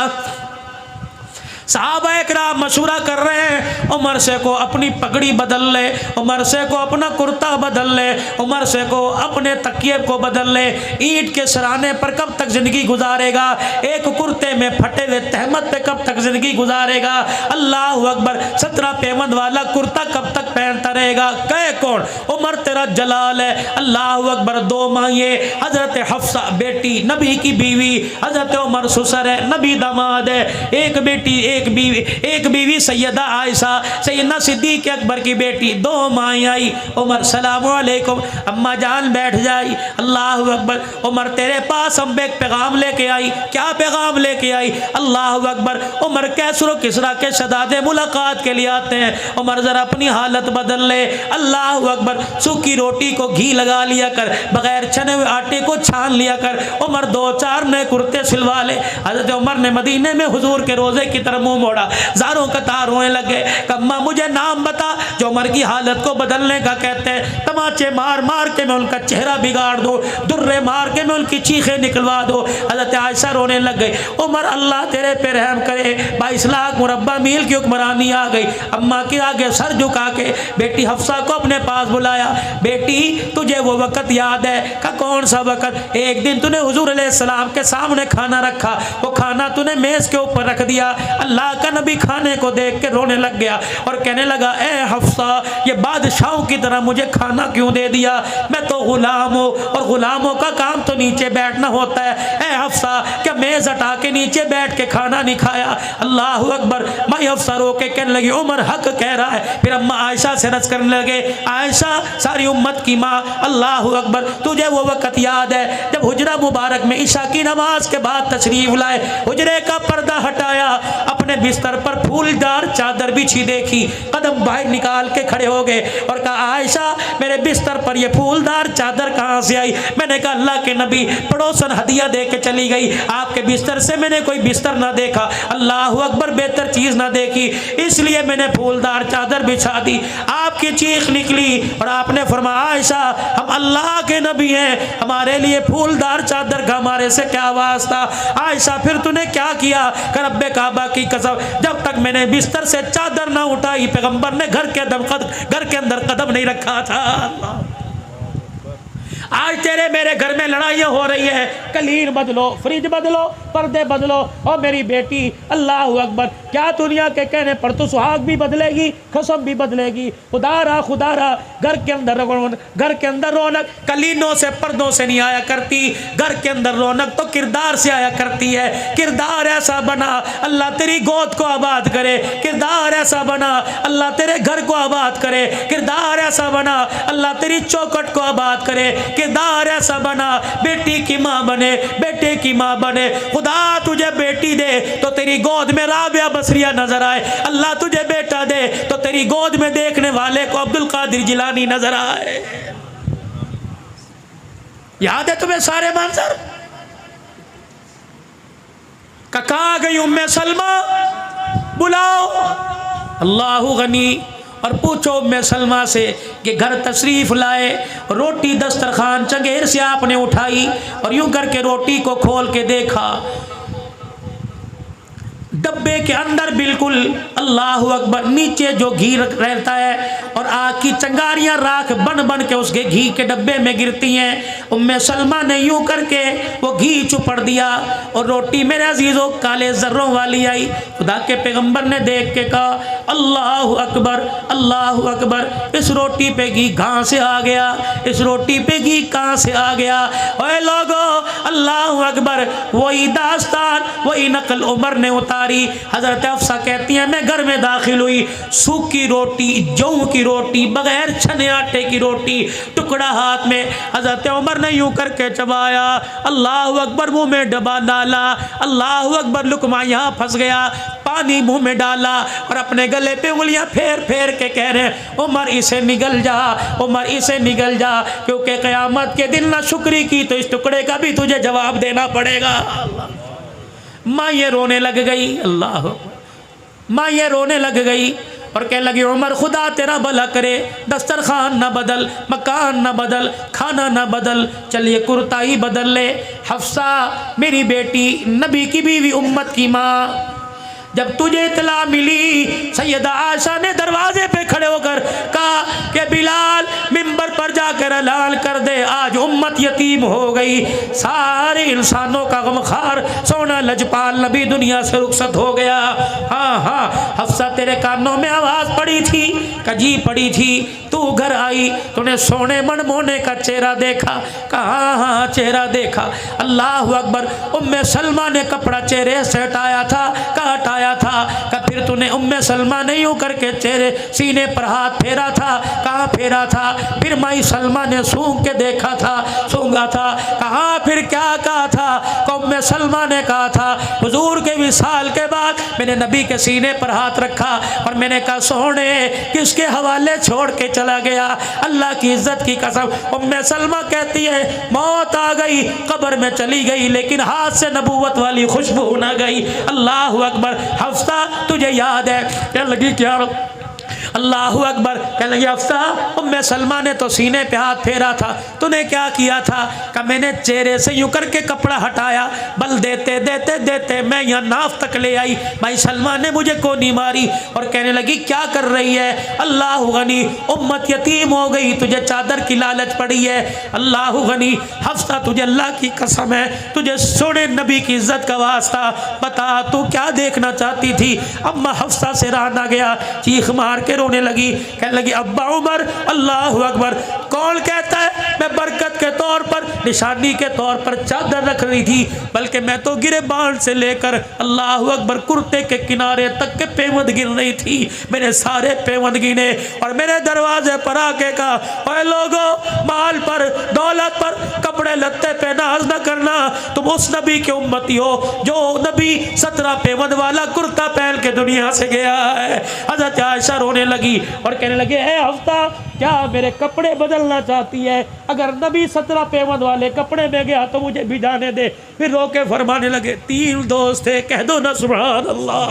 साहबा इकराम मशवरा कर रहे हैं उमर से को अपनी पगड़ी बदल ले, उमर से को अपना कुर्ता बदल ले, उमर से को अपने तकिए को बदल ले। ईंट के सराने पर कब तक ज़िंदगी गुजारेगा? एक कुर्ते में फटे हुए तहमत पे कब तक ज़िंदगी गुजारेगा? अल्लाह अकबर। 17 पेमंद वाला कुर्ता कब तक पहनता रहेगा? कहे कौन? उमर तेरा जलाल है। अल्लाह अकबर। 2 माइए, हज़रत हफ्सा बेटी नबी की बीवी, हज़रत उमर ससुर है, नबी दामाद है। एक बेटी एक बीवी सैयदा आयशा, सैयदना सिद्दीक अकबर की बेटी। 2 माएँ आई। उमर सलामु अलैकुम, अम्मा जान बैठ जाई। अल्लाह अकबर। उमर तेरे पास हम एक पैगाम लेके आई। क्या पैगाम लेके आई? अल्लाह अकबर। उमर कैसरो किसरा के शहजादे मुलाकात के लिए आते हैं। उमर ज़रा अपनी हालत बदल ले। अल्लाह अकबर। सूखी रोटी को घी लगा लिया कर, बगैर छने हुए आटे को छान लिया कर। उमर 2-4 नए कुर्ते सिलवा ले। हज़रत उमर ने मदीने में हुजूर के रोज़े की तरफ मुंह मोड़ा, ज़ारों कतार रोने लगे। कम्मा मुझे नाम बता जो उमर की हालत को बदलने का कहते हैं। तमाचे मार मार के मैं उनका चेहरा बिगाड़ दूँ, दुर्रे मार के मैं उनकी चीखें निकलवा दूँ। हज़रत आयशा रोने लग गई। उमर अल्लाह तेरे पे रहम करे, 22 लाख मुरब्बा मील की हुक्मरानी आ गई। अम्मा के आगे सर झुका के बेटी हफ्सा को अपने पास बुलाया। बेटी तुझे वो वक़्त याद है? का कौन सा वक़्त? एक दिन तूने हुजूर अलैहिस्सलाम के सामने खाना रखा, वो खाना तूने मेज़ के ऊपर रख दिया। अल्लाह का नबी खाने को देख के रोने लग गया और कहने लगा ए हफ्सा ये बादशाहों की तरह मुझे खाना क्यों दे दिया? मैं तो गुलाम हूँ और गुलामों का काम तो नीचे बैठना होता है। ए हफ्सा क्या मेज़ हटा के नीचे बैठ के खाना नहीं खाया? अल्लाह अकबर। माई हफ्सा रो के कहने लगी उमर हक कह रहा है। फिर अम्मा आयशा से रस करने लगे, आयशा सारी उम्मत की माँ, अल्लाह अकबर तुझे वो वक़्त याद है जब हुजरा मुबारक में ईशा की नमाज के बाद तशरीफ लाए, हुजरे का पर्दा हटाया, अपने बिस्तर पर फूलदार चादर बिछी देखी, कदम बाहर निकाल के खड़े हो गए और कहा आयशा मेरे बिस्तर पर ये फूलदार चादर कहाँ से आई? मैंने कहा अल्लाह के नबी पड़ोसन हदिया दे के चली गई, आपके बिस्तर से मैंने कोई बिस्तर ना देखा, अल्लाह अकबर बेहतर चीज़ ना देखी, इसलिए मैंने फूलदार चादर बिछा दी। आपकी चीख निकली और आपने फरमाया आयशा हम अल्लाह के नबी हैं, हमारे लिए फूलदार चादर का हमारे से क्या वास्ता? आयशा फिर तूने क्या किया? कर रब्बे काबा की कसम जब तक मैंने बिस्तर से चादर ना उठाई पैगंबर ने घर के अंदर कदम नहीं रखा था। आज तेरे मेरे घर में लड़ाइयाँ हो रही है, कलीन बदलो, फ्रिज बदलो, पर्दे बदलो। और मेरी बेटी अल्लाह अकबर, क्या दुनिया के कहने पर तो सुहाग भी बदलेगी, कसम भी बदलेगी। खुदारा घर के अंदर रौनक कलीनों से पर्दों से नहीं आया करती, घर के अंदर रौनक तो किरदार से आया करती है। किरदार ऐसा बना अल्लाह तेरी गोद को आबाद करे, किरदार ऐसा बना अल्लाह तेरे घर को आबाद करे, किरदार ऐसा बना अल्लाह तेरी चौखट को आबाद करे, किरदार ऐसा बना बेटी की माँ बने, बेटे की माँ बने। खुदा तुझे बेटी दे तो तेरी गोद में राबिया बसरिया नजर आए, अल्लाह तुझे बेटा दे तो तेरी गोद में देखने वाले को अब्दुल कादिर जिलानी नजर आए। याद है तुम्हें सारे मंजर? कहाँ गई उम्मे सलमा? बुलाओ अल्लाहु गनी और पूछो उम्मे सलमा से कि घर तशरीफ़ लाए। रोटी दस्तरखान चंगेर से आपने उठाई और यूं करके रोटी को खोल के देखा, डब्बे के अंदर बिल्कुल अल्लाह अकबर नीचे जो घी रहता है और आग की चंगारियां राख बन बन के उसके घी के डब्बे में गिरती हैं। उम्मे सलमा ने यूं करके वो घी चुपड़ दिया और रोटी मेरे अजीज़ों काले ज़र्रों वाली आई। खुदा के पैगंबर ने देख के कहा अल्लाह अकबर अल्लाह अकबर, इस रोटी पे घी कहाँ से आ गया, इस रोटी पे घी कहाँ से आ गया। ओए लोगो अल्लाह अकबर, वही दास्तान वही नकल उमर ने उतारी। हजरत अफसा कहती है मैं घर में दाखिल हुई, सूखी रोटी जौ की रोटी बगैर छने आटे की रोटी टुकड़ा हाथ में, हजरत उमर ने यूं करके चबाया, अल्लाह अकबर मुंह में डबा डाला, अल्लाह अकबर लुकमा यहाँ फंस गया, पानी मुंह में डाला और अपने गले पे उंगलियां फेर फेर के कह रहे हैं उमर इसे निगल जा, उमर इसे निगल जा, क्योंकि क़यामत के दिन ना शुक्री की तो इस टुकड़े का भी तुझे जवाब देना पड़ेगा। माँ ये रोने लग गई, अल्लाह, माँ ये रोने लग गई और कह लगी उमर खुदा तेरा भला करे, दस्तरखान ना बदल, मकान ना बदल, खाना ना बदल, चलिए कुर्ता ही बदल ले। हफ्सा मेरी बेटी, नबी की बीवी, उम्मत की माँ, जब तुझे इतला मिली सैयदा आयशा ने दरवाजे पे खड़े होकर कहा कि बिलाल मिंबर पर जाकर ऐलान कर दे आज उम्मत यतीम हो गई, सारे इंसानों का गमखार सोना लजपाल नबी दुनिया से रुखसत हो गया। हाँ हाँ हफ्सा तेरे कानों में आवाज़ पड़ी थी, कजी पड़ी थी, तू घर आई तूने सोने मनमोने का चेहरा देखा, कहा हाँ चेहरा देखा। अल्लाह अकबर, उम्मे सलमा ने कपड़ा चेहरे से हटाया था, कहा हटाया था, का फिर तूने उम्मे सलमा ने यूं करके चेहरे सीने पर हाथ फेरा था, कहाँ फेरा था, फिर माई सलमा ने सूंघ के देखा था, सूंघा था, कहाँ फिर क्या कहा था, उम्मे सलमा ने कहा था हुजूर के विसाल के बाद मैंने नबी के सीने पर हाथ रखा और मैंने कहा सोने किसके हवाले छोड़ के चला गया, अल्लाह की इज्जत की कसम। उम्मे सलमा कहती है मौत आ गई, कब्र में चली गई, लेकिन हाथ से नबूवत वाली खुशबू ना गई। अल्लाह अकबर, हफ्सा तुझे याद है, क्या लगी क्या, अल्लाह अकबर, कहने लगी हफ्सा उम्मे सलमा ने तो सीने पे हाथ फेरा था, तूने क्या किया था, कि मैंने चेहरे से यूं करके कपड़ा हटाया, बल देते देते देते मैं यहाँ नाफ तक ले आई, भाई सलमा ने मुझे कोनी मारी और कहने लगी क्या कर रही है, अल्लाह गनी उम्मत यतीम हो गई, तुझे चादर की लालच पड़ी है। अल्लाह गनी, हफ्सा तुझे अल्लाह की कसम है, तुझे सोने नबी की इज्जत का वास्ता, बता तू क्या देखना चाहती थी। अम्मा हफ्सा से रहा ना गया, चीख मार के रोने लगी, कहने लगी अब्बा उमर, अल्लाह अकबर, कौन कहता है मैं बरकत के तौर पर, निशानी के तौर पर चादर रख रही थी, बल्कि मैं तो गिरेबान से लेकर अल्लाह अकबर कुर्ते के किनारे तक के पेवंद गिन रही थी, मैंने सारे पेवंद गिने और मेरे दरवाजे पर आके कहा ओए लोगो माल पर दौलत पर कपड़े लत्ते पे नाज न करना, तुम उस नबी के उम्मती हो जो नबी 17 पेवंद वाला कुर्ता पहन के दुनिया से गया है। हज़रत आयशा रोने लगी और कहने लगे ए हफ्ता क्या मेरे कपड़े बदलना चाहती है, अगर नबी 17 पेवंद वाले कपड़े में गया तो मुझे भी जाने दे। फिर रो के फरमाने लगे 3 दोस्त थे, कह दो ना सुभान अल्लाह।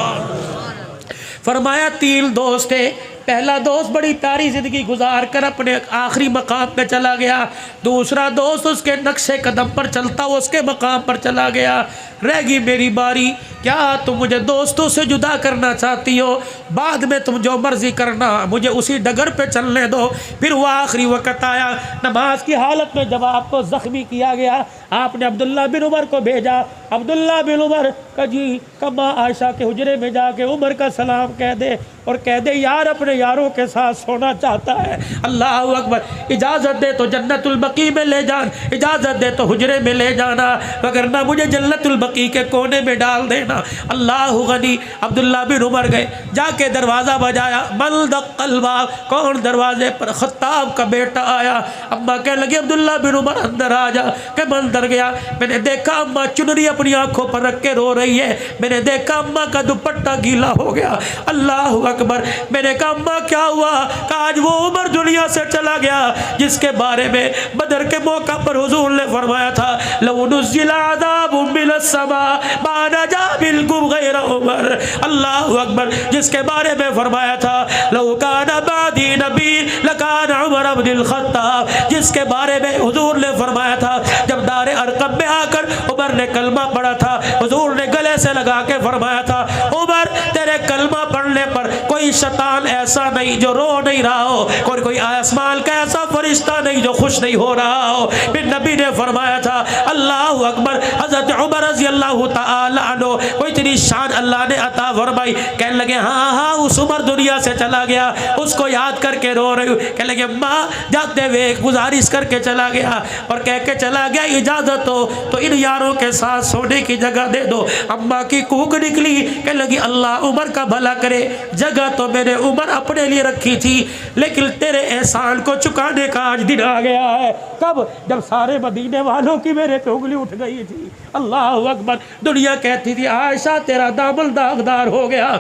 फरमाया 3 दोस्त थे, पहला दोस्त बड़ी प्यारी ज़िंदगी गुजार कर अपने आखिरी मकाम पे चला गया, दूसरा दोस्त उसके नक्शे कदम पर चलता उसके मकाम पर चला गया, रह गई मेरी बारी। क्या तुम मुझे दोस्तों से जुदा करना चाहती हो, बाद में तुम जो मर्जी करना, मुझे उसी डगर पे चलने दो। फिर वो आखिरी वक़्त आया, नमाज की हालत में जब आपको ज़ख्मी किया गया, आपने अब्दुल्ला बिन उमर को भेजा, अब्दुल्ला बिन उमर का जी कम्मा आयशा के हुजरे में जाके उमर का सलाम कह दे और कह दे यार अपने यारों के साथ सोना चाहता है, अल्लाह अकबर, इजाज़त दे तो जन्नतुल बकी में ले जान, इजाज़त दे तो हुजरे में ले जाना, वगरना मुझे जन्नतुल बकी के कोने में डाल देना। अल्लाह गनी, अब्दुल्ला बिन उमर गए, जाके दरवाज़ा बजाया, मल दक्कल बाब, कौन दरवाजे पर, खत्ताब का बेटा आया। अम्मा कह लगी अब्दुल्ला बिन उमर अंदर आ जा, के मैं अंदर गया, मैंने देखा अम्मा चुनरी अपनी आंखों पर रख के रो रही है, मैंने देखा अम्मा का दुपट्टा गीला हो गया। अल्लाह अकबर, मैंने कहा अम्मा क्या हुआ, कहा आज वो उमर दुनिया से चला गया जिसके बारे में बदर के मौका पर हुजूर ने फरमाया था लौ नुज़्ज़िला अज़ाबुम मिनस समा मा नजा बिलकुम गैर उमर। अल्लाह अकबर, जिसके बारे में फरमाया था लौ काना बादी नबी लकाना उमर इब्नुल खत्ताब, जिसके बारे में हुजूर ने फरमाया था जब दारे अरकम में आकर उमर ने कलमा पढ़ा था, हुजूर ने गले से लगा के फरमाया था उमर तेरे कलमा पढ़ने पर कोई शैतान ऐसा नहीं जो रो नहीं रहा हो, और कोई आसमान का ऐसा फरिश्ता नहीं जो खुश नहीं हो रहा हो। फिर नबी ने फरमाया था अल्लाह अकबर, हज़रत उमर रज़ी अल्लाह तआला अन्हु कोई इतनी शान अल्लाह ने अता फरमाई। कहने लगे हाँ हाँ उस उमर दुनिया से चला गया, उसको याद करके रो रही हूँ। कहने लगे माँ जाते हुए गुजारिश करके चला गया और कह के चला गया इजाज़त हो तो इन यारों के साथ सोने की जगह दे दो। अम्मा की कूक निकली, कहने लगी अल्लाह उमर का भला करे, जगह तो मैंने उमर अपने लिए रखी थी लेकिन तेरे एहसान को चुकाने का आज दिन आ गया है। कब? जब सारे मदीने वालों की मेरे पे उंगली उठ गई थी। अल्लाह अकबर, दुनिया कहती थी आयशा तेरा दामन दागदार हो गया।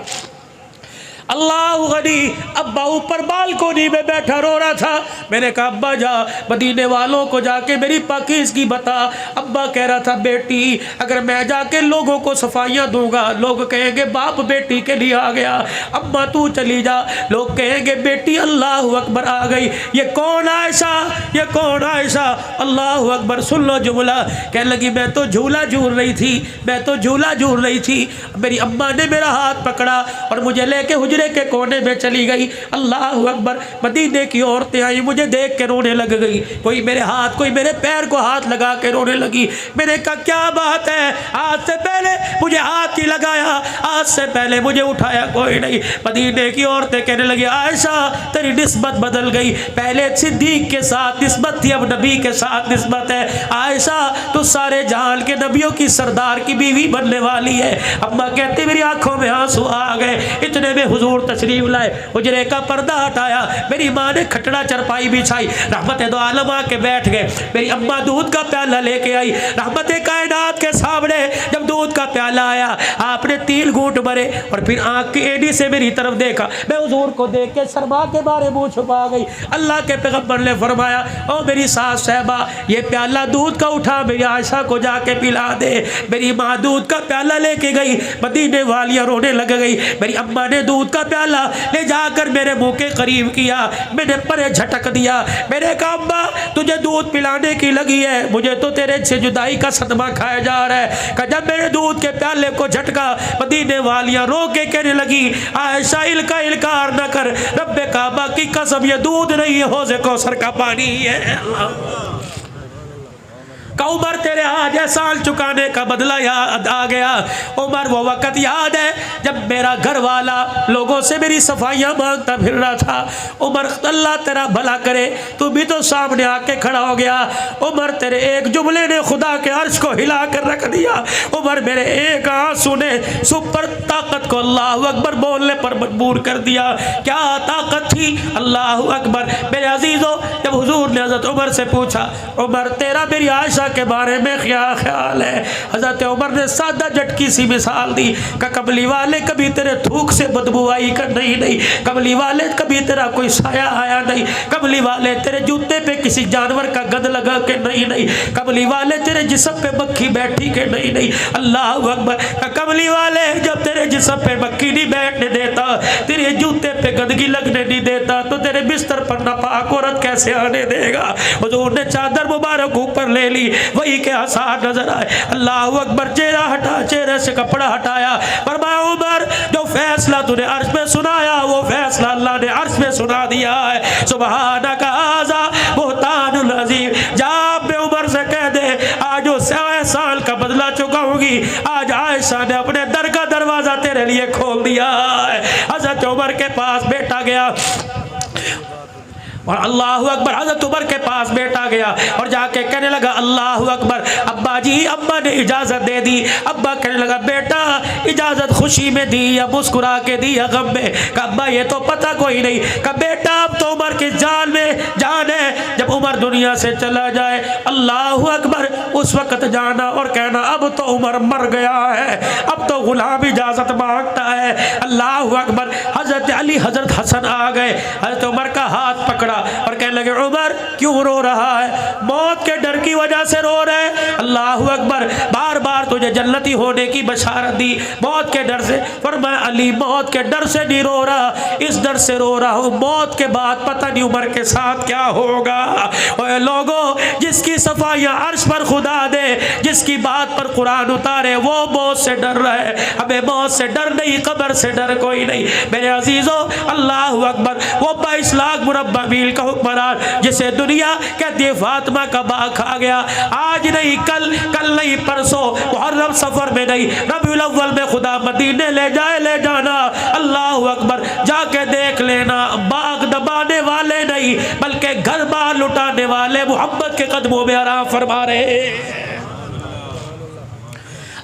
अल्लाह गनी, अब्बा ऊपर बालकोनी में बैठा रो रहा था। मैंने कहा अब्बा जा मदीने वालों को जाके मेरी पाकीज़गी बता। अब्बा कह रहा था बेटी अगर मैं जाके लोगों को सफाइयाँ दूंगा लोग कहेंगे बाप बेटी के लिए आ गया। अम्मा तू चली जा, लोग कहेंगे बेटी अल्लाह अकबर आ गई। ये कौन आयशा, ये कौन आयशा? अल्लाह अकबर, सुन लो जुमला। कहने लगी मैं तो झूला झूल रही थी, मैं तो झूला झूल रही थी। मेरी अम्मा ने मेरा हाथ पकड़ा और मुझे लेके के कोने में चली गई। अल्लाह अकबर, मदीने की औरतें आई, मुझे देख के रोने लग गई। कोई मेरे हाथ, कोई मेरे पैर को हाथ लगा के रोने लगी। मैंने कहा क्या बात है, आज से पहले मुझे हाथ ही लगाया, आज से पहले मुझे उठाया कोई नहीं। मदीने की औरतें कहने लगी आयशा तेरी निस्बत बदल गई, पहले सिद्दीक के साथ निस्बत थी अब नबी के साथ निस्बत है। आयशा तो सारे जहान के नबियों की सरदार की बीवी बनने वाली है। अम्मा कहती मेरी आंखों में आंसू आ गए। इतने में हुजूर तशरीफ लाए, हुजरे का पर्दा हटाया, मेरी माँ ने खटड़ा चरपाई बिछाई, रहमत दो आलम आके बैठ गए। मेरी अम्मा दूध का प्याला लेके आई, रहमत कायनात के सामने जब दूध का प्याला आया आपने 3 घूंट भरे और फिर आंख की एड़ी से मेरी तरफ देखा। मैं हुजूर को देख के शर्मा के बारे मुंह छुपा गई। अल्लाह के पैगंबर ने फरमाया ओ मेरी सास साहबा ये प्याला दूध का उठा मेरी आयशा को जाके पिला दे। मेरी माँ दूध का प्याला लेके गई, मदीने वालियाँ रोने लग गई। मेरी अम्मा ने दूध का प्याला ले जाकर मेरे मुंह के करीब किया, मैंने परे झटक दिया। मेरे कहा अम्मा तुझे दूध पिलाने की लगी है, मुझे तो तेरे से जुदाई का सदमा खाया जा रहा है। जब मेरे दूध के प्याले को झटका मदीने वालियां रो के कहने लगी आयशा इल्का इल्कार न कर, रब्बे काबा की कसम ये दूध नहीं है हौज़े कौसर का पानी है। उमर तेरे आज एहसान चुकाने का बदला याद आ गया। उमर वो वक़्त याद है जब मेरा घर वाला लोगों से मेरी सफाइयाँ मांगता फिर रहा था। उमर अल्लाह तेरा भला करे तू भी तो सामने आके खड़ा हो गया। उमर तेरे एक जुमले ने खुदा के अर्श को हिला कर रख दिया। उमर मेरे एक आंसू ने सुपर ताकत को अल्लाह अकबर बोलने पर मजबूर कर दिया। क्या ताकत थी अल्लाह अकबर। मेरे अजीज़ों जब हुजूर ने हज़रत उमर से पूछा उमर तेरा मेरी आयशा के बारे में क्या ख्याल है, हज़रत उमर ने सादा झटकी सी मिसाल दी का कबली वाले कभी तेरे थूक से बदबू आई कर नहीं, कबली वाले कभी तेरा कोई साया आया नहीं, कबली वाले तेरे जूते पे किसी जानवर का गंध लगा के नहीं, कबली वाले तेरे जिस्म पे मक्खी बैठी के नहीं। अल्लाह अकबर। कबली वाले जब तेरे जिस्म पे मक्खी नहीं बैठने देता, तेरे जूते पे गंदगी लगने नहीं देता तो तेरे बिस्तर पर नापाक औरत कैसे आने देगा। हुजूर ने चादर मुबारक ऊपर ले ली, वही के आसार नजर आए। अल्लाह अकबर। चेहरा हटा, चेहरे से कपड़ा हटाया, फरमाया उमर जो फैसला तूने अर्श में सुनाया वो फैसला अल्लाह ने अर्श में सुना दिया है। सुबहानक हाज़ा बुहतानुल अज़ीम। जा अपने उमर से कह दे आज वो 100 साल का बदला चुकाऊंगी। आज आयशा ने अपने दर का दरवाजा तेरे लिए खोल दिया है। हज़रत उमर के पास बेटा गया और अल्लाह अकबर हज़रत उमर के पास बेटा गया और जाके कहने लगा अल्लाह अकबर अब्बा जी। अब्बा ने इजाज़त दे दी। अब्बा कहने लगा बेटा इजाज़त खुशी में दी या मुस्कुरा के दी या गम में? अब्बा ये तो पता कोई नहीं। कहा बेटा अब तो उमर की जान में जान है, जब उमर दुनिया से चला जाए अल्लाह अकबर उस वक़्त जाना और कहना अब तो उमर मर गया है, अब तो गुलाम इजाज़त मांगता है। अल्लाह अकबर। हज़रत अली हज़रत हसन आ गए, हज़रत उमर का हाथ पकड़ा, और कहने लगे उमर क्यों रो रहा है? मौत के डर की वजह से रो रहे? अल्लाह अकबर, बार बार तुझे जन्नती होने की बशारत दी, मौत के डर से। फरमाया अली मौत के डर से नहीं रो रहा, इस डर से रो रहा हूँ मौत के बाद पता नहीं उमर के साथ क्या होगा। ओए लोगों, जिसकी सफाइयाँ अर्श पर खुदा दे, जिसकी बात पर कुरान उतारे, वो मौत से डर रहे। हमें मौत से डर नहीं, कब्र से डर कोई नहीं। मेरे अजीजों, अल्लाह अकबर, वो 22 लाख मुरब्बा मील का हुक्मरान जिसे दुनिया कहती है फातिमा का बाग खा गया, आज नहीं कल, कल नहीं परसों, मुहर्रम सफर में नहीं, रबीउल अव्वल में खुदा मदीने ले जाए, ले जाना। अल्लाह अकबर, जाके देख लेना, बाग दबाने वाले नहीं बल्कि घर बार लुटाने वाले मोहब्बत के कदमों में आराम फरमा रहे।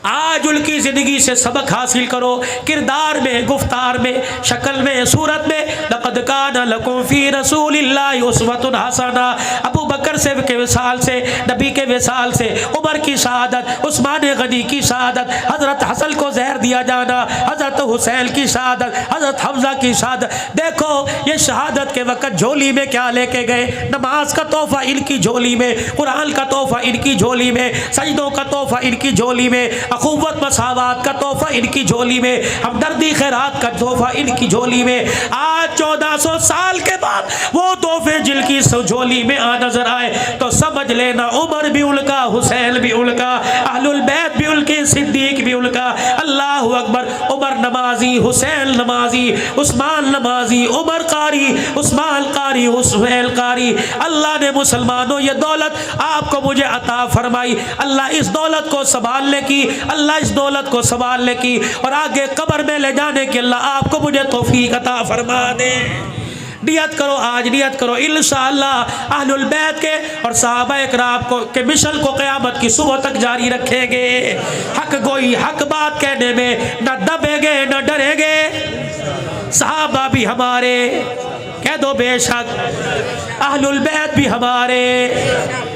आज उनकी ज़िंदगी से सबक हासिल करो, किरदार में, गुफ्तार में, शक्ल में, सूरत में। लक़द काना लकुम फ़ी रसूलिल्लाहि उस्वतुन हसना। अबू बकर से के विसाल से, नबी के विसाल से, उमर की शहादत, उस्मान गनी की शहादत, हज़रत हसन को जहर दिया जाना, हज़रत हुसैन की शहादत, हज़रत हमज़ा की शहादत। देखो ये शहादत के वक़्त झोली में क्या लेके गए? नमाज का तोहफ़ा इनकी झोली में, कुरान का तोहफ़ा इनकी झोली में, सजदों का तोहफ़ा इनकी झोली में, अखुवत मसावत का तोहफा इनकी झोली में, हमदर्दी खैरात का तोहफा इनकी झोली में। आज 1400 साल के बाद वो तोहफे जिनकी झोली में आ नजर आए तो समझ लेना उमर भी उनका, हुसैन भी उनका, अहलुल बैत भी उनके, सिद्दीक भी उनका। अल्लाह अकबर, उमर नमाजी, हुसैन नमाजी, उस्मान नमाजी, उमर कारी, उस्मान कारी, हुसैन कारी। अल्लाह ने मुसलमानों ये दौलत आपको मुझे अता फरमाई। अल्लाह इस दौलत को संभालने की, अल्लाह इस दौलत को संभालने की और आगे कब्र में ले जाने की अल्लाह आपको मुझे तौफीक अता फरमा दे। नियत करो, आज नियत करो, इंशाअल्लाह अहलुल बैत के और सहाबाए किराम को के मिशन को क़यामत की सुबह तक जारी रखेंगे। हक गोई, हक बात कहने में न दबेंगे न डरेंगे। सहाबा भी हमारे, कह दो बेशक, अहलुल बैत भी हमारे।